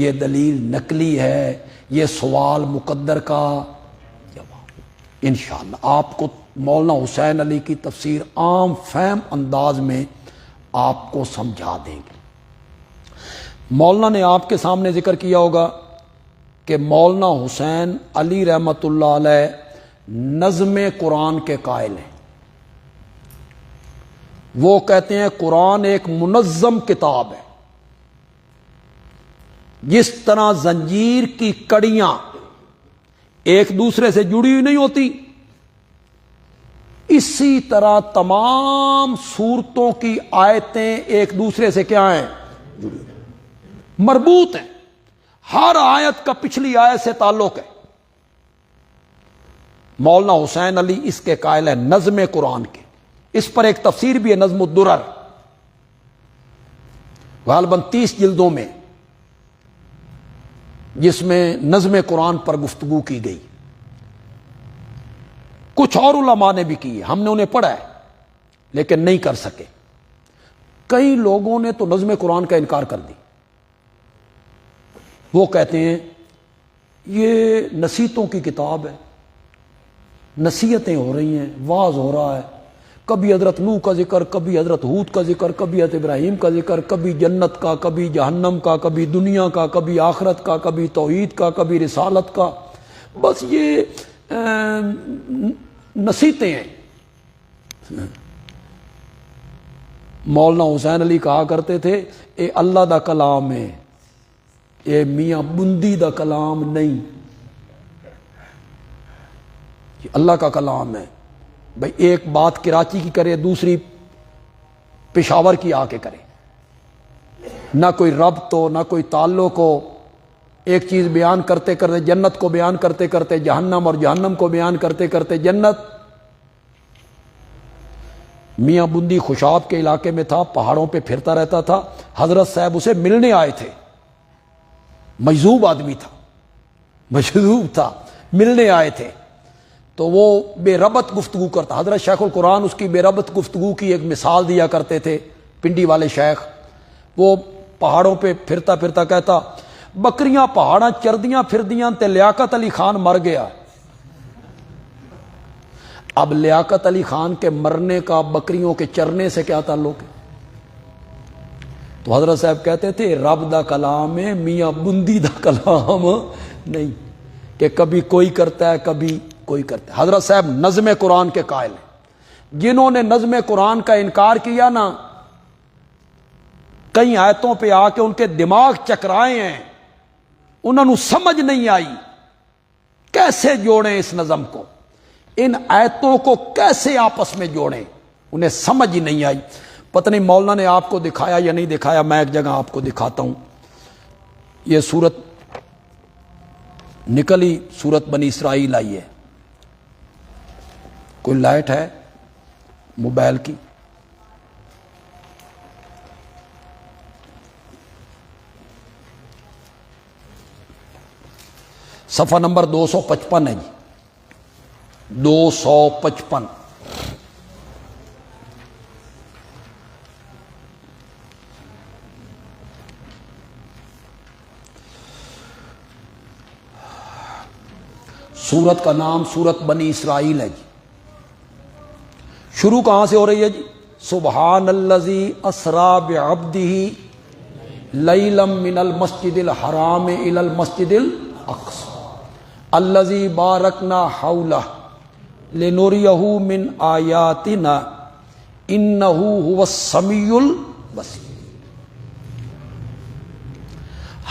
Speaker 1: یہ دلیل نقلی ہے، یہ سوال مقدر کا جواب. انشاءاللہ آپ کو مولانا حسین علی کی تفسیر عام فہم انداز میں آپ کو سمجھا دیں گے. مولانا نے آپ کے سامنے ذکر کیا ہوگا کہ مولانا حسین علی رحمۃ اللہ علیہ نظم قرآن کے قائل ہیں. وہ کہتے ہیں قرآن ایک منظم کتاب ہے. جس طرح زنجیر کی کڑیاں ایک دوسرے سے جڑی ہوئی نہیں ہوتی، اسی طرح تمام سورتوں کی آیتیں ایک دوسرے سے کیا ہیں؟ جڑی ہوئی، مربوط ہیں. ہر آیت کا پچھلی آیت سے تعلق ہے. مولانا حسین علی اس کے قائل ہے، نظم قرآن کے. اس پر ایک تفسیر بھی ہے، نظم الدرر، غالباً 30 جلدوں میں، جس میں نظم قرآن پر گفتگو کی گئی. کچھ اور علماء نے بھی کی ہے، ہم نے انہیں پڑھا ہے لیکن نہیں کر سکے. کئی لوگوں نے تو نظم قرآن کا انکار کر دی. وہ کہتے ہیں یہ نصیحتوں کی کتاب ہے، نصیحتیں ہو رہی ہیں، واعظ ہو رہا ہے. کبھی حضرت نوح کا ذکر، کبھی حضرت ہود کا ذکر، کبھی حضرت ابراہیم کا ذکر، کبھی جنت کا، کبھی جہنم کا، کبھی دنیا کا، کبھی آخرت کا، کبھی توحید کا، کبھی رسالت کا. بس یہ نصیحتیں ہیں. مولانا حسین علی کہا کرتے تھے اے اللہ دا کلام ہے، اے میاں بندی دا کلام نہیں. یہ اللہ کا کلام ہے. بھئی ایک بات کراچی کی کرے، دوسری پشاور کی آ کے کرے، نہ کوئی ربط ہو، نہ کوئی تعلق ہو. ایک چیز بیان کرتے کرتے جنت کو بیان کرتے کرتے جہنم، اور جہنم کو بیان کرتے کرتے جنت. میاں بندی خوشاب کے علاقے میں تھا، پہاڑوں پہ پھرتا رہتا تھا، حضرت صاحب اسے ملنے آئے تھے، مجذوب آدمی تھا، مجذوب تھا، ملنے آئے تھے، تو وہ بے ربط گفتگو کرتا، حضرت شیخ القرآن اس کی بے ربط گفتگو کی ایک مثال دیا کرتے تھے، پنڈی والے شیخ، وہ پہاڑوں پہ پھرتا پھرتا کہتا بکریاں پہاڑاں چردیاں پھردیاں تے لیاقت علی خان مر گیا۔ اب لیاقت علی خان کے مرنے کا بکریوں کے چرنے سے کیا تعلق ہے؟ تو حضرت صاحب کہتے تھے رب دا کلام ہے، میاں بندی دا کلام نہیں کہ کبھی کوئی کرتا ہے کبھی کوئی کرتا ہے۔ حضرت صاحب نظم قرآن کے قائل ہیں، جنہوں نے نظم قرآن کا انکار کیا نا، کئی آیتوں پہ آ کے ان کے دماغ چکرائے ہیں، انہوں نے سمجھ نہیں آئی کیسے جوڑیں اس نظم کو، ان آیتوں کو کیسے آپس میں جوڑیں، انہیں سمجھ ہی نہیں آئی۔ پتہ نہیں مولانا نے آپ کو دکھایا یا نہیں دکھایا، میں ایک جگہ آپ کو دکھاتا ہوں۔ یہ سورت نکلی، سورت بنی اسرائیل آئی ہے، کوئی لائٹ ہے موبائل کی؟ صفحہ نمبر 255 ہے جی، 255۔ سورت کا نام سورت بنی اسرائیل ہے جی۔ شروع کہاں سے ہو رہی ہے جی؟ سبحان الذی اسرا بعبدہ لیلا من المسجد الحرام الی المسجد الاقصی الذی بارکنا حولہ لنریہ من آیاتنا انہ هو السمیع البصیر۔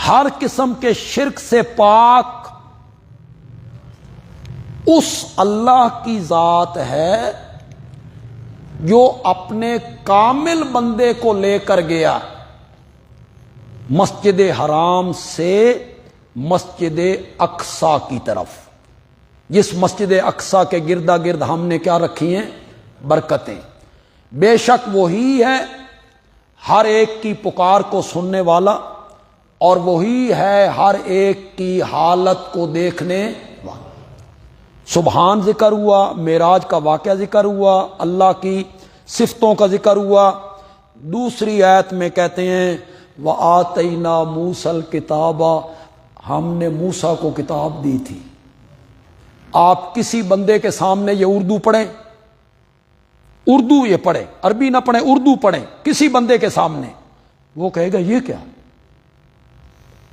Speaker 1: ہر قسم کے شرک سے پاک اس اللہ کی ذات ہے جو اپنے کامل بندے کو لے کر گیا مسجد حرام سے مسجد اقصی کی طرف، جس مسجد اقصی کے گردا گرد ہم نے کیا رکھی ہیں؟ برکتیں۔ بے شک وہی ہے ہر ایک کی پکار کو سننے والا، اور وہی ہے ہر ایک کی حالت کو دیکھنے والا۔ سبحان ذکر ہوا، معراج کا واقعہ ذکر ہوا، اللہ کی صفتوں کا ذکر ہوا۔ دوسری آیت میں کہتے ہیں وَآتَيْنَا مُوسَى الْكِتَابَ، ہم نے موسیٰ کو کتاب دی تھی۔ آپ کسی بندے کے سامنے یہ اردو پڑھیں، اردو یہ پڑھیں، عربی نہ پڑھیں، اردو پڑھیں، کسی بندے کے سامنے، وہ کہے گا یہ کیا؟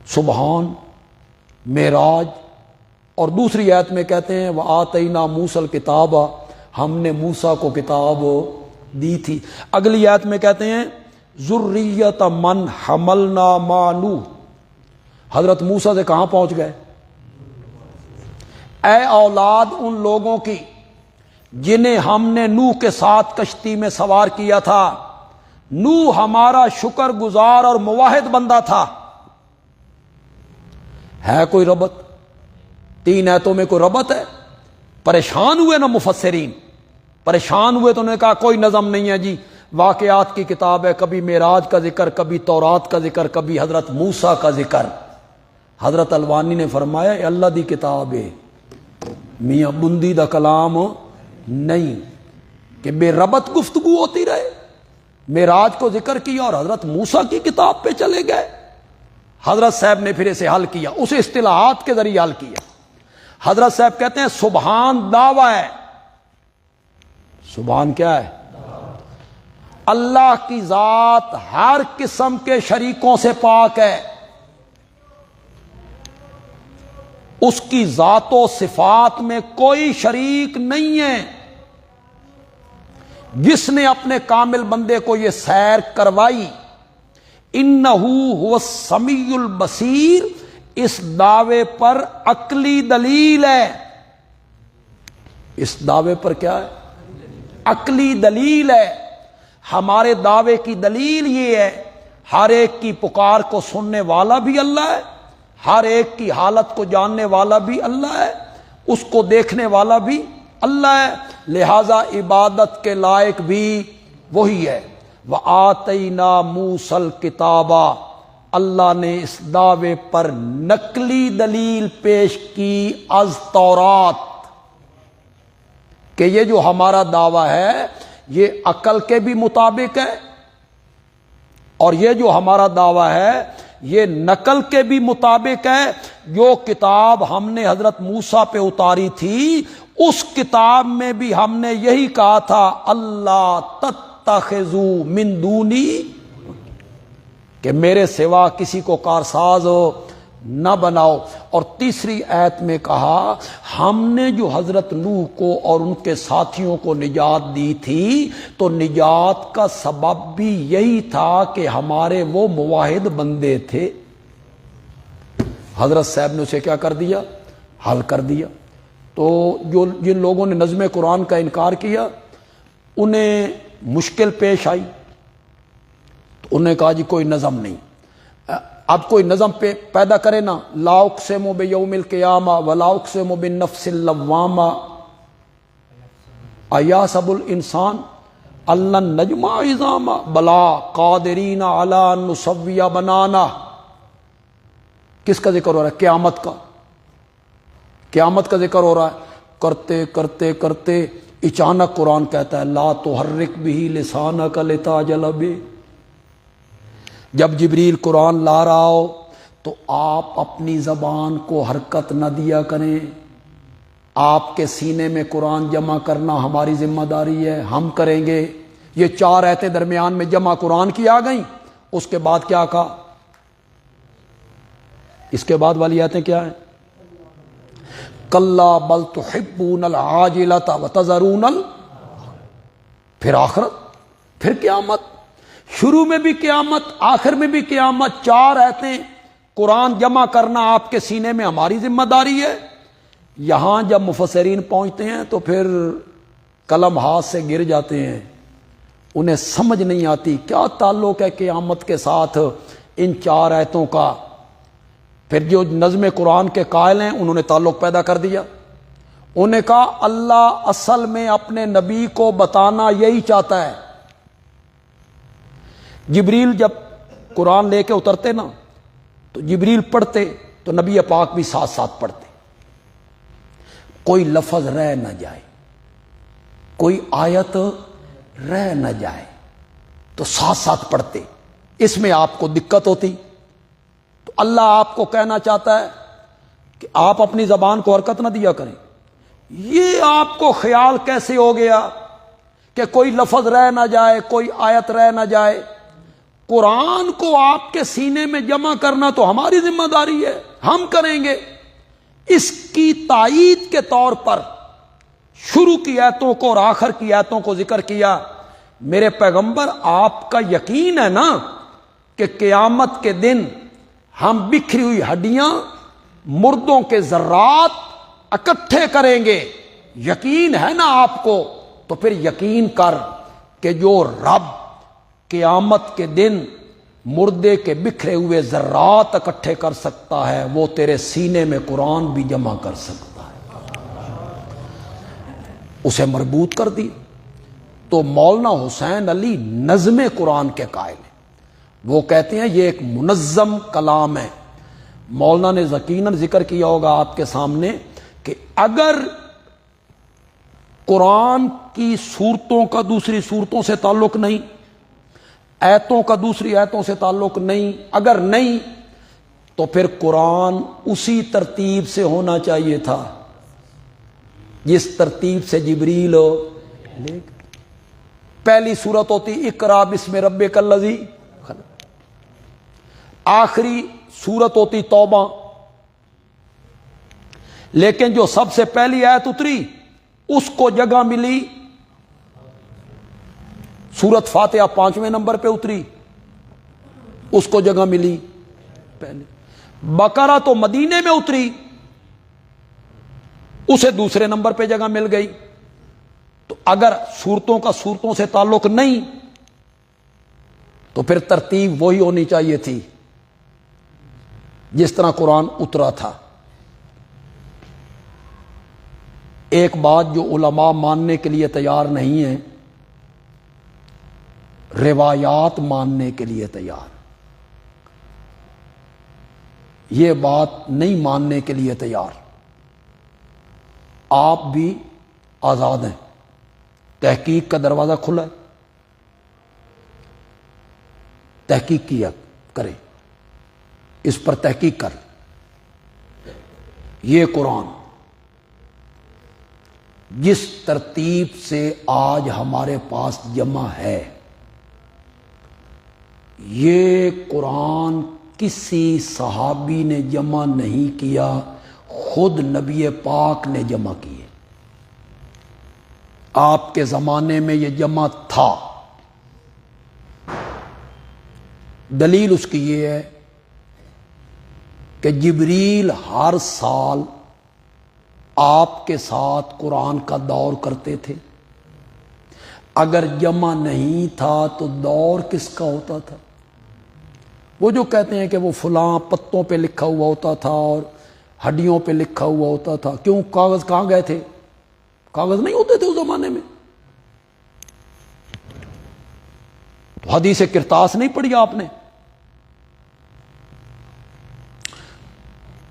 Speaker 1: سبحان، معراج۔ اور دوسری آیت میں کہتے ہیں وَآتَيْنَا مُوسَى الْكِتَابَ، ہم نے موسیٰ کو کتاب دی تھی۔ اگلی آیت میں کہتے ہیں ذُرِّيَّةَ مَنْ حَمَلْنَا مَعَ نُوحٍ، حضرت موسیٰ سے کہاں پہنچ گئے؟ اے اولاد ان لوگوں کی جنہیں ہم نے نوح کے ساتھ کشتی میں سوار کیا تھا۔ نوح ہمارا شکر گزار اور موحد بندہ تھا۔ ہے کوئی ربط؟ تین آیتوں میں کوئی ربط ہے؟ پریشان ہوئے نا مفسرین، پریشان ہوئے تو انہوں نے کہا کوئی نظم نہیں ہے جی، واقعات کی کتاب ہے، کبھی معراج کا ذکر، کبھی تورات کا ذکر، کبھی حضرت موسیٰ کا ذکر۔ حضرت الوانی نے فرمایا اے اللہ دی کتاب ہے، میاں بندی دا کلام نہیں کہ بے ربط گفتگو ہوتی رہے۔ معراج کو ذکر کیا اور حضرت موسیٰ کی کتاب پہ چلے گئے۔ حضرت صاحب نے پھر اسے حل کیا، اسے اصطلاحات کے ذریعے حل کیا۔ حضرت صاحب کہتے ہیں سبحان دعویٰ ہے۔ سبحان کیا ہے؟ اللہ کی ذات ہر قسم کے شریکوں سے پاک ہے، اس کی ذات و صفات میں کوئی شریک نہیں ہے۔ جس نے اپنے کامل بندے کو یہ سیر کروائی انہ هو السمیع البصیر، اس دعوے پر عقلی دلیل ہے۔ اس دعوے پر کیا ہے؟ عقلی دلیل ہے۔ ہمارے دعوے کی دلیل یہ ہے ہر ایک کی پکار کو سننے والا بھی اللہ ہے، ہر ایک کی حالت کو جاننے والا بھی اللہ ہے، اس کو دیکھنے والا بھی اللہ ہے، لہذا عبادت کے لائق بھی وہی ہے وَآتَيْنَا مُوسَى الْكِتَابَ. اللہ نے اس دعوے پر نقلی دلیل پیش کی از تورات کہ یہ جو ہمارا دعویٰ ہے یہ عقل کے بھی مطابق ہے اور یہ جو ہمارا دعویٰ ہے یہ نقل کے بھی مطابق ہے. جو کتاب ہم نے حضرت موسیٰ پہ اتاری تھی اس کتاب میں بھی ہم نے یہی کہا تھا اللہ تتخذوا من دونی، کہ میرے سوا کسی کو کارساز نہ بناؤ. اور تیسری آیت میں کہا ہم نے جو حضرت نوح کو اور ان کے ساتھیوں کو نجات دی تھی تو نجات کا سبب بھی یہی تھا کہ ہمارے وہ موحد بندے تھے. حضرت صاحب نے اسے کیا کر دیا؟ حل کر دیا. تو جن لوگوں نے نظم قرآن کا انکار کیا انہیں مشکل پیش آئی تو انہوں نے کہا جی کوئی نظم نہیں. اب کوئی نظم پیدا کرے نا، لا اقسم بیوم القیامہ ولا اقسم بالنفس اللوامہ ایحسب الانسان ان لن نجمع عظامہ بلا قادرین علی ان نسوی بنانہ. کس کا ذکر ہو رہا ہے؟ قیامت کا. قیامت کا ذکر ہو رہا ہے. کرتے کرتے کرتے اچانک قرآن کہتا ہے لا تحرک بہ لسانک لتعجل بہ. جب جبریل قرآن لا رہا ہو تو آپ اپنی زبان کو حرکت نہ دیا کریں. آپ کے سینے میں قرآن جمع کرنا ہماری ذمہ داری ہے، ہم کریں گے. یہ 4 آیتیں درمیان میں جمع قرآن کی آ گئیں. اس کے بعد کیا کہا؟ اس کے بعد والی آیتیں کیا ہیں؟ کلا بل تحبون العاجلۃ وتذرون پھر آخرت، پھر قیامت. شروع میں بھی قیامت، آخر میں بھی قیامت. 4 آیتیں قرآن جمع کرنا آپ کے سینے میں ہماری ذمہ داری ہے. یہاں جب مفسرین پہنچتے ہیں تو پھر قلم ہاتھ سے گر جاتے ہیں. انہیں سمجھ نہیں آتی کیا تعلق ہے قیامت کے ساتھ ان 4 آیتوں کا. پھر جو نظم قرآن کے قائل ہیں انہوں نے تعلق پیدا کر دیا. انہوں نے کہا اللہ اصل میں اپنے نبی کو بتانا یہی چاہتا ہے. جبریل جب قرآن لے کے اترتے نا تو جبریل پڑھتے تو نبی پاک بھی ساتھ ساتھ پڑھتے. کوئی لفظ رہ نہ جائے، کوئی آیت رہ نہ جائے تو ساتھ ساتھ پڑھتے. اس میں آپ کو دقت ہوتی تو اللہ آپ کو کہنا چاہتا ہے کہ آپ اپنی زبان کو حرکت نہ دیا کریں. یہ آپ کو خیال کیسے ہو گیا کہ کوئی لفظ رہ نہ جائے، کوئی آیت رہ نہ جائے؟ قرآن کو آپ کے سینے میں جمع کرنا تو ہماری ذمہ داری ہے، ہم کریں گے. اس کی تائید کے طور پر شروع کی آیتوں کو اور آخر کی آیتوں کو ذکر کیا. میرے پیغمبر آپ کا یقین ہے نا کہ قیامت کے دن ہم بکھری ہوئی ہڈیاں، مردوں کے ذرات اکٹھے کریں گے. یقین ہے نا آپ کو؟ تو پھر یقین کر کہ جو رب قیامت کے دن مردے کے بکھرے ہوئے ذرات اکٹھے کر سکتا ہے وہ تیرے سینے میں قرآن بھی جمع کر سکتا ہے. اسے مربوط کر دی. تو مولانا حسین علی نظم قرآن کے قائل ہیں. وہ کہتے ہیں یہ ایک منظم کلام ہے. مولانا نے یقیناً ذکر کیا ہوگا آپ کے سامنے کہ اگر قرآن کی صورتوں کا دوسری صورتوں سے تعلق نہیں، آیتوں کا دوسری آیتوں سے تعلق نہیں، اگر نہیں تو پھر قرآن اسی ترتیب سے ہونا چاہیے تھا جس ترتیب سے جبریل پہلی صورت ہوتی اقرا بسم ربک الذی خلق، آخری صورت ہوتی توبہ. لیکن جو سب سے پہلی آیت اتری اس کو جگہ ملی سورت فاتحہ 5ویں نمبر پہ اتری، اس کو جگہ ملی پہلے. بقرہ تو مدینے میں اتری، اسے دوسرے نمبر پہ جگہ مل گئی. تو اگر صورتوں کا صورتوں سے تعلق نہیں تو پھر ترتیب وہی ہونی چاہیے تھی جس طرح قرآن اترا تھا. ایک بات جو علماء ماننے کے لیے تیار نہیں ہیں روایات ماننے کے لیے تیار، یہ بات نہیں ماننے کے لیے تیار۔ آپ بھی آزاد ہیں، تحقیق کا دروازہ کھلا ہے، تحقیق کیا کریں، اس پر تحقیق کر۔ یہ قرآن جس ترتیب سے آج ہمارے پاس جمع ہے، یہ قرآن کسی صحابی نے جمع نہیں کیا، خود نبی پاک نے جمع کیے۔ آپ کے زمانے میں یہ جمع تھا۔ دلیل اس کی یہ ہے کہ جبریل ہر سال آپ کے ساتھ قرآن کا دور کرتے تھے۔ اگر جمع نہیں تھا تو دور کس کا ہوتا تھا؟ وہ جو کہتے ہیں کہ وہ فلاں پتوں پہ لکھا ہوا ہوتا تھا اور ہڈیوں پہ لکھا ہوا ہوتا تھا، کیوں؟ کاغذ کہاں گئے تھے؟ کاغذ نہیں ہوتے تھے اس زمانے میں۔ تو حدیث کرتاس نہیں پڑھی آپ نے؟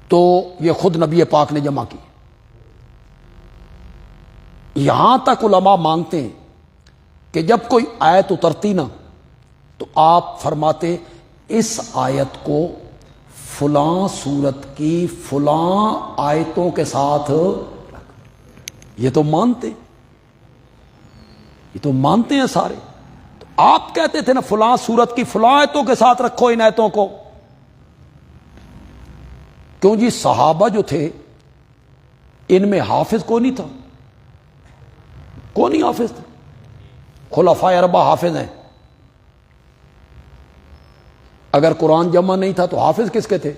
Speaker 1: تو یہ خود نبی پاک نے جمع کی۔ یہاں تک علماء مانتے ہیں کہ جب کوئی آیت اترتی نا تو آپ فرماتے اس آیت کو فلاں سورت کی فلاں آیتوں کے ساتھ رکھ۔ یہ تو مانتے ہیں سارے۔ تو آپ کہتے تھے نا فلاں سورت کی فلاں آیتوں کے ساتھ رکھو ان آیتوں کو، کیوں جی؟ صحابہ جو تھے ان میں حافظ کون نہیں تھا؟ کون نہیں حافظ تھا؟ خلفائے اربعہ حافظ ہیں۔ اگر قرآن جمع نہیں تھا تو حافظ کس کے تھے؟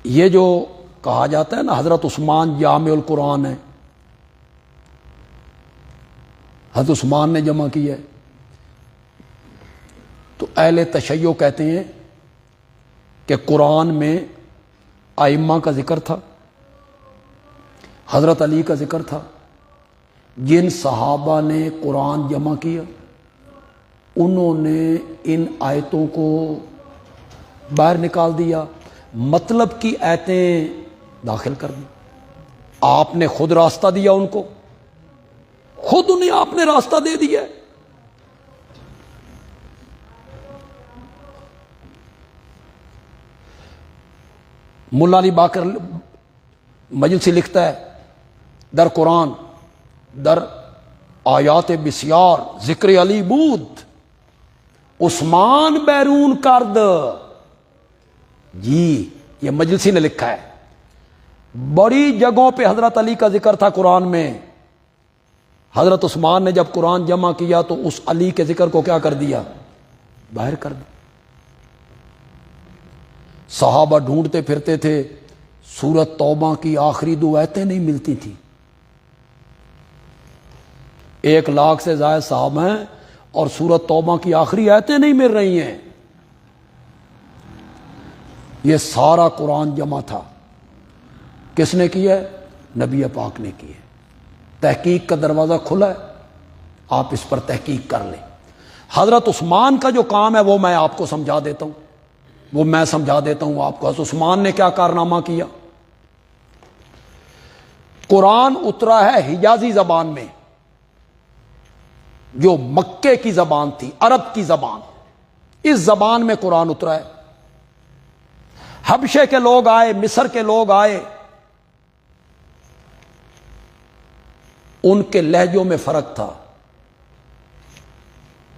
Speaker 1: یہ جو کہا جاتا ہے نا حضرت عثمان جامع القرآن ہے، حضرت عثمان نے جمع کیا ہے، تو اہل تشیع کہتے ہیں کہ قرآن میں ائمہ کا ذکر تھا، حضرت علی کا ذکر تھا۔ جن صحابہ نے قرآن جمع کیا انہوں نے ان آیتوں کو باہر نکال دیا، مطلب کی آیتیں داخل کر دی۔ آپ نے خود راستہ دیا ان کو، خود انہیں آپ نے راستہ دے دیا۔ ملا علی باقر مجلسی لکھتا ہے در قرآن در آیات بسیار ذکر علی بود عثمان بیرون کرد۔ جی یہ مجلسی نے لکھا ہے، بڑی جگہوں پہ حضرت علی کا ذکر تھا قرآن میں، حضرت عثمان نے جب قرآن جمع کیا تو اس علی کے ذکر کو کیا کر دیا؟ باہر کر دیا۔ صحابہ ڈھونڈتے پھرتے تھے، سورت توبہ کی آخری 2 آیتیں نہیں ملتی تھیں۔ 1 لاکھ سے زائد صحابہ ہیں اور سورت توبہ کی آخری آیتیں نہیں مل رہی ہیں۔ یہ سارا قرآن جمع تھا، کس نے کیا ہے؟ نبی پاک نے کی ہے۔ تحقیق کا دروازہ کھلا ہے، آپ اس پر تحقیق کر لیں۔ حضرت عثمان کا جو کام ہے وہ میں آپ کو سمجھا دیتا ہوں، آپ کو۔ حضرت عثمان نے کیا کارنامہ کیا؟ قرآن اترا ہے حجازی زبان میں، جو مکے کی زبان تھی، عرب کی زبان، اس زبان میں قرآن اترا ہے۔ حبشے کے لوگ آئے، مصر کے لوگ آئے، ان کے لہجوں میں فرق تھا،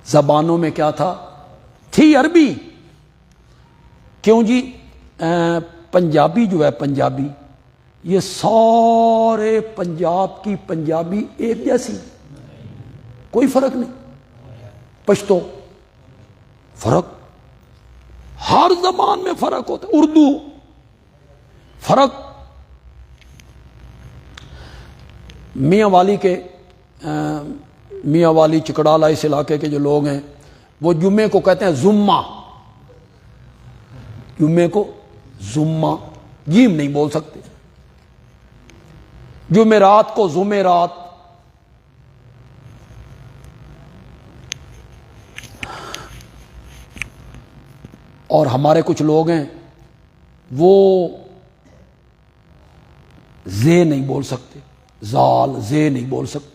Speaker 1: زبانوں میں کیا تھا؟ تھی عربی۔ کیوں جی؟ پنجابی جو ہے، پنجابی، یہ سارے پنجاب کی پنجابی ایک جیسی، کوئی فرق نہیں۔ پشتو فرق، ہر زبان میں فرق ہوتا ہے، اردو فرق۔ میاں والی چکڑالہ اس علاقے کے جو لوگ ہیں وہ جمعے کو کہتے ہیں زمہ، جمعے کو زمہ، جیم نہیں بول سکتے۔ جمعرات کو زمرات، ہمارے کچھ لوگ ہیں وہ زے نہیں بول سکتے، زال زے نہیں بول سکتے،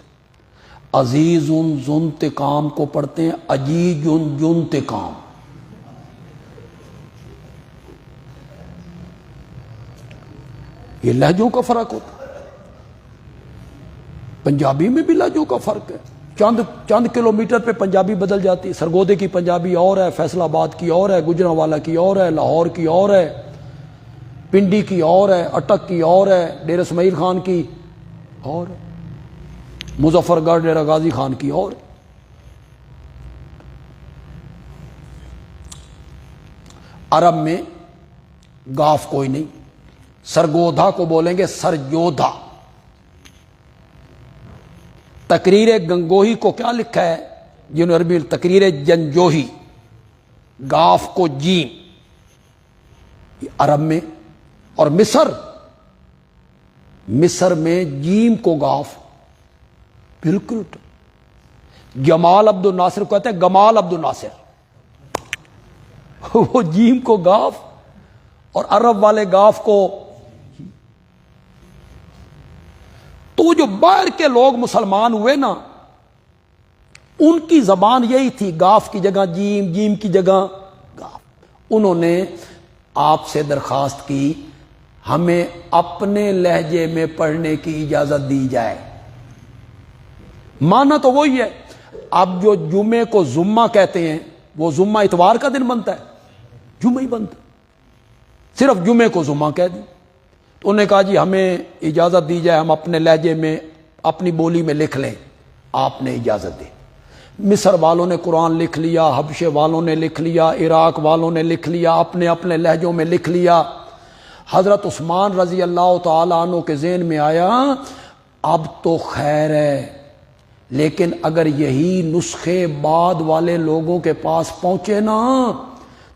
Speaker 1: عزیز ذوانتقام کو پڑھتے ہیں عجیز ذوانتقام۔ یہ لہجوں کا فرق ہوتا ہے، پنجابی میں بھی لہجوں کا فرق ہے، چند کلومیٹر پہ پنجابی بدل جاتی ہے۔ سرگودے کی پنجابی اور ہے، فیصل آباد کی اور ہے، گوجرانوالا کی اور ہے، لاہور کی اور ہے، پنڈی کی اور ہے، اٹک کی اور ہے، ڈیرہ اسماعیل خان کی اور ہے، مظفر گڑھ ڈیرہ غازی خان کی اور ہے۔ عرب میں گاف کوئی نہیں، سرگودھا کو بولیں گے سرجودھا۔ تقریر گنگوہی کو کیا لکھا ہے جنہوں عربی تقریر جنجوہی، گاف کو جیم، یہ عرب میں۔ اور مصر میں جیم کو گاف، بالکل۔ جمال عبد الناصر کو کہتے ہیں گمال عبد الناصر، وہ جیم کو گاف اور عرب والے گاف کو۔ تو جو باہر کے لوگ مسلمان ہوئے نا، ان کی زبان یہی تھی، گاف کی جگہ جیم، جیم کی جگہ گاف۔ انہوں نے آپ سے درخواست کی ہمیں اپنے لہجے میں پڑھنے کی اجازت دی جائے۔ مانا تو وہی ہے۔ اب جو جمعے کو جمعہ کہتے ہیں، وہ جمعہ اتوار کا دن بنتا ہے، جمعہ ہی بنتا ہے، صرف جمعے کو جمعہ کہہ دیں۔ تو انہوں نے کہا جی ہمیں اجازت دی جائے، ہم اپنے لہجے میں اپنی بولی میں لکھ لیں۔ آپ نے اجازت دی۔ مصر والوں نے قرآن لکھ لیا، حبشے والوں نے لکھ لیا، عراق والوں نے لکھ لیا، اپنے اپنے لہجوں میں لکھ لیا۔ حضرت عثمان رضی اللہ تعالیٰ عنہ کے ذہن میں آیا اب تو خیر ہے، لیکن اگر یہی نسخے بعد والے لوگوں کے پاس پہنچے نا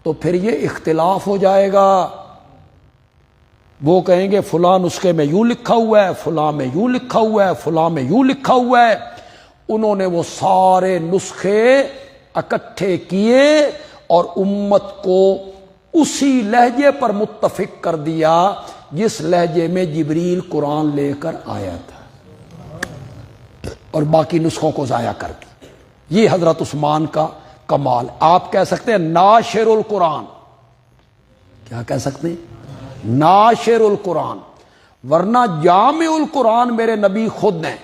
Speaker 1: تو پھر یہ اختلاف ہو جائے گا۔ وہ کہیں گے فلاں نسخے میں یوں لکھا ہوا ہے، فلاں میں یوں لکھا ہوا ہے، فلاں میں یوں لکھا ہوا ہے۔ انہوں نے وہ سارے نسخے اکٹھے کیے اور امت کو اسی لہجے پر متفق کر دیا جس لہجے میں جبریل قرآن لے کر آیا تھا، اور باقی نسخوں کو ضائع کر دی۔ یہ حضرت عثمان کا کمال۔ آپ کہہ سکتے ہیں ناشر القرآن، کیا کہہ سکتے ہیں؟ ناشر القرآن، ورنہ جامع القرآن میرے نبی خود ہیں۔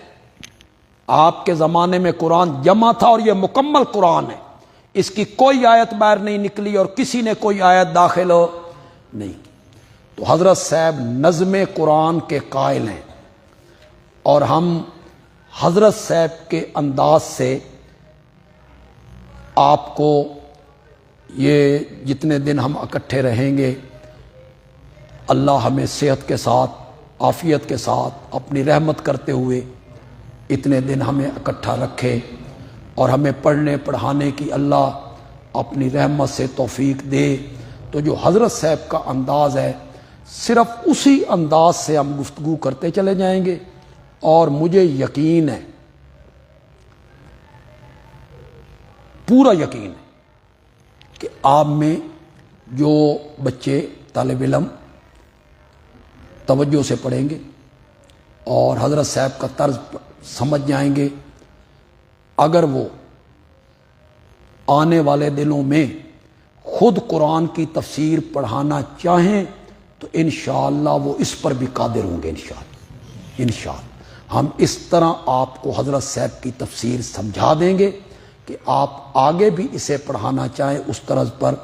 Speaker 1: آپ کے زمانے میں قرآن جمع تھا اور یہ مکمل قرآن ہے، اس کی کوئی آیت باہر نہیں نکلی اور کسی نے کوئی آیت داخل نہیں کی۔ تو حضرت صاحب نظم قرآن کے قائل ہیں، اور ہم حضرت صاحب کے انداز سے آپ کو یہ جتنے دن ہم اکٹھے رہیں گے، اللہ ہمیں صحت کے ساتھ، عافیت کے ساتھ، اپنی رحمت کرتے ہوئے اتنے دن ہمیں اکٹھا رکھے، اور ہمیں پڑھنے پڑھانے کی اللہ اپنی رحمت سے توفیق دے۔ تو جو حضرت صاحب کا انداز ہے، صرف اسی انداز سے ہم گفتگو کرتے چلے جائیں گے، اور مجھے یقین ہے، پورا یقین ہے کہ آپ میں جو بچے طالب علم توجہ سے پڑھیں گے اور حضرت صاحب کا طرز سمجھ جائیں گے، اگر وہ آنے والے دنوں میں خود قرآن کی تفسیر پڑھانا چاہیں تو انشاءاللہ وہ اس پر بھی قادر ہوں گے۔ انشاءاللہ ہم اس طرح آپ کو حضرت صاحب کی تفسیر سمجھا دیں گے کہ آپ آگے بھی اسے پڑھانا چاہیں اس طرز پر،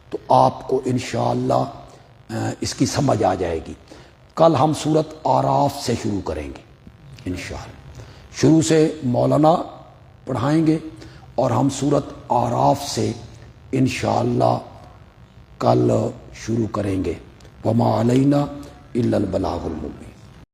Speaker 1: تو آپ کو انشاءاللہ اس کی سمجھ آ جائے گی۔ کل ہم سورت آراف سے شروع کریں گے انشاءاللہ۔ شروع سے مولانا پڑھائیں گے اور ہم سورت آراف سے انشاءاللہ کل شروع کریں گے۔ وما علینا الا البلاغ المبین۔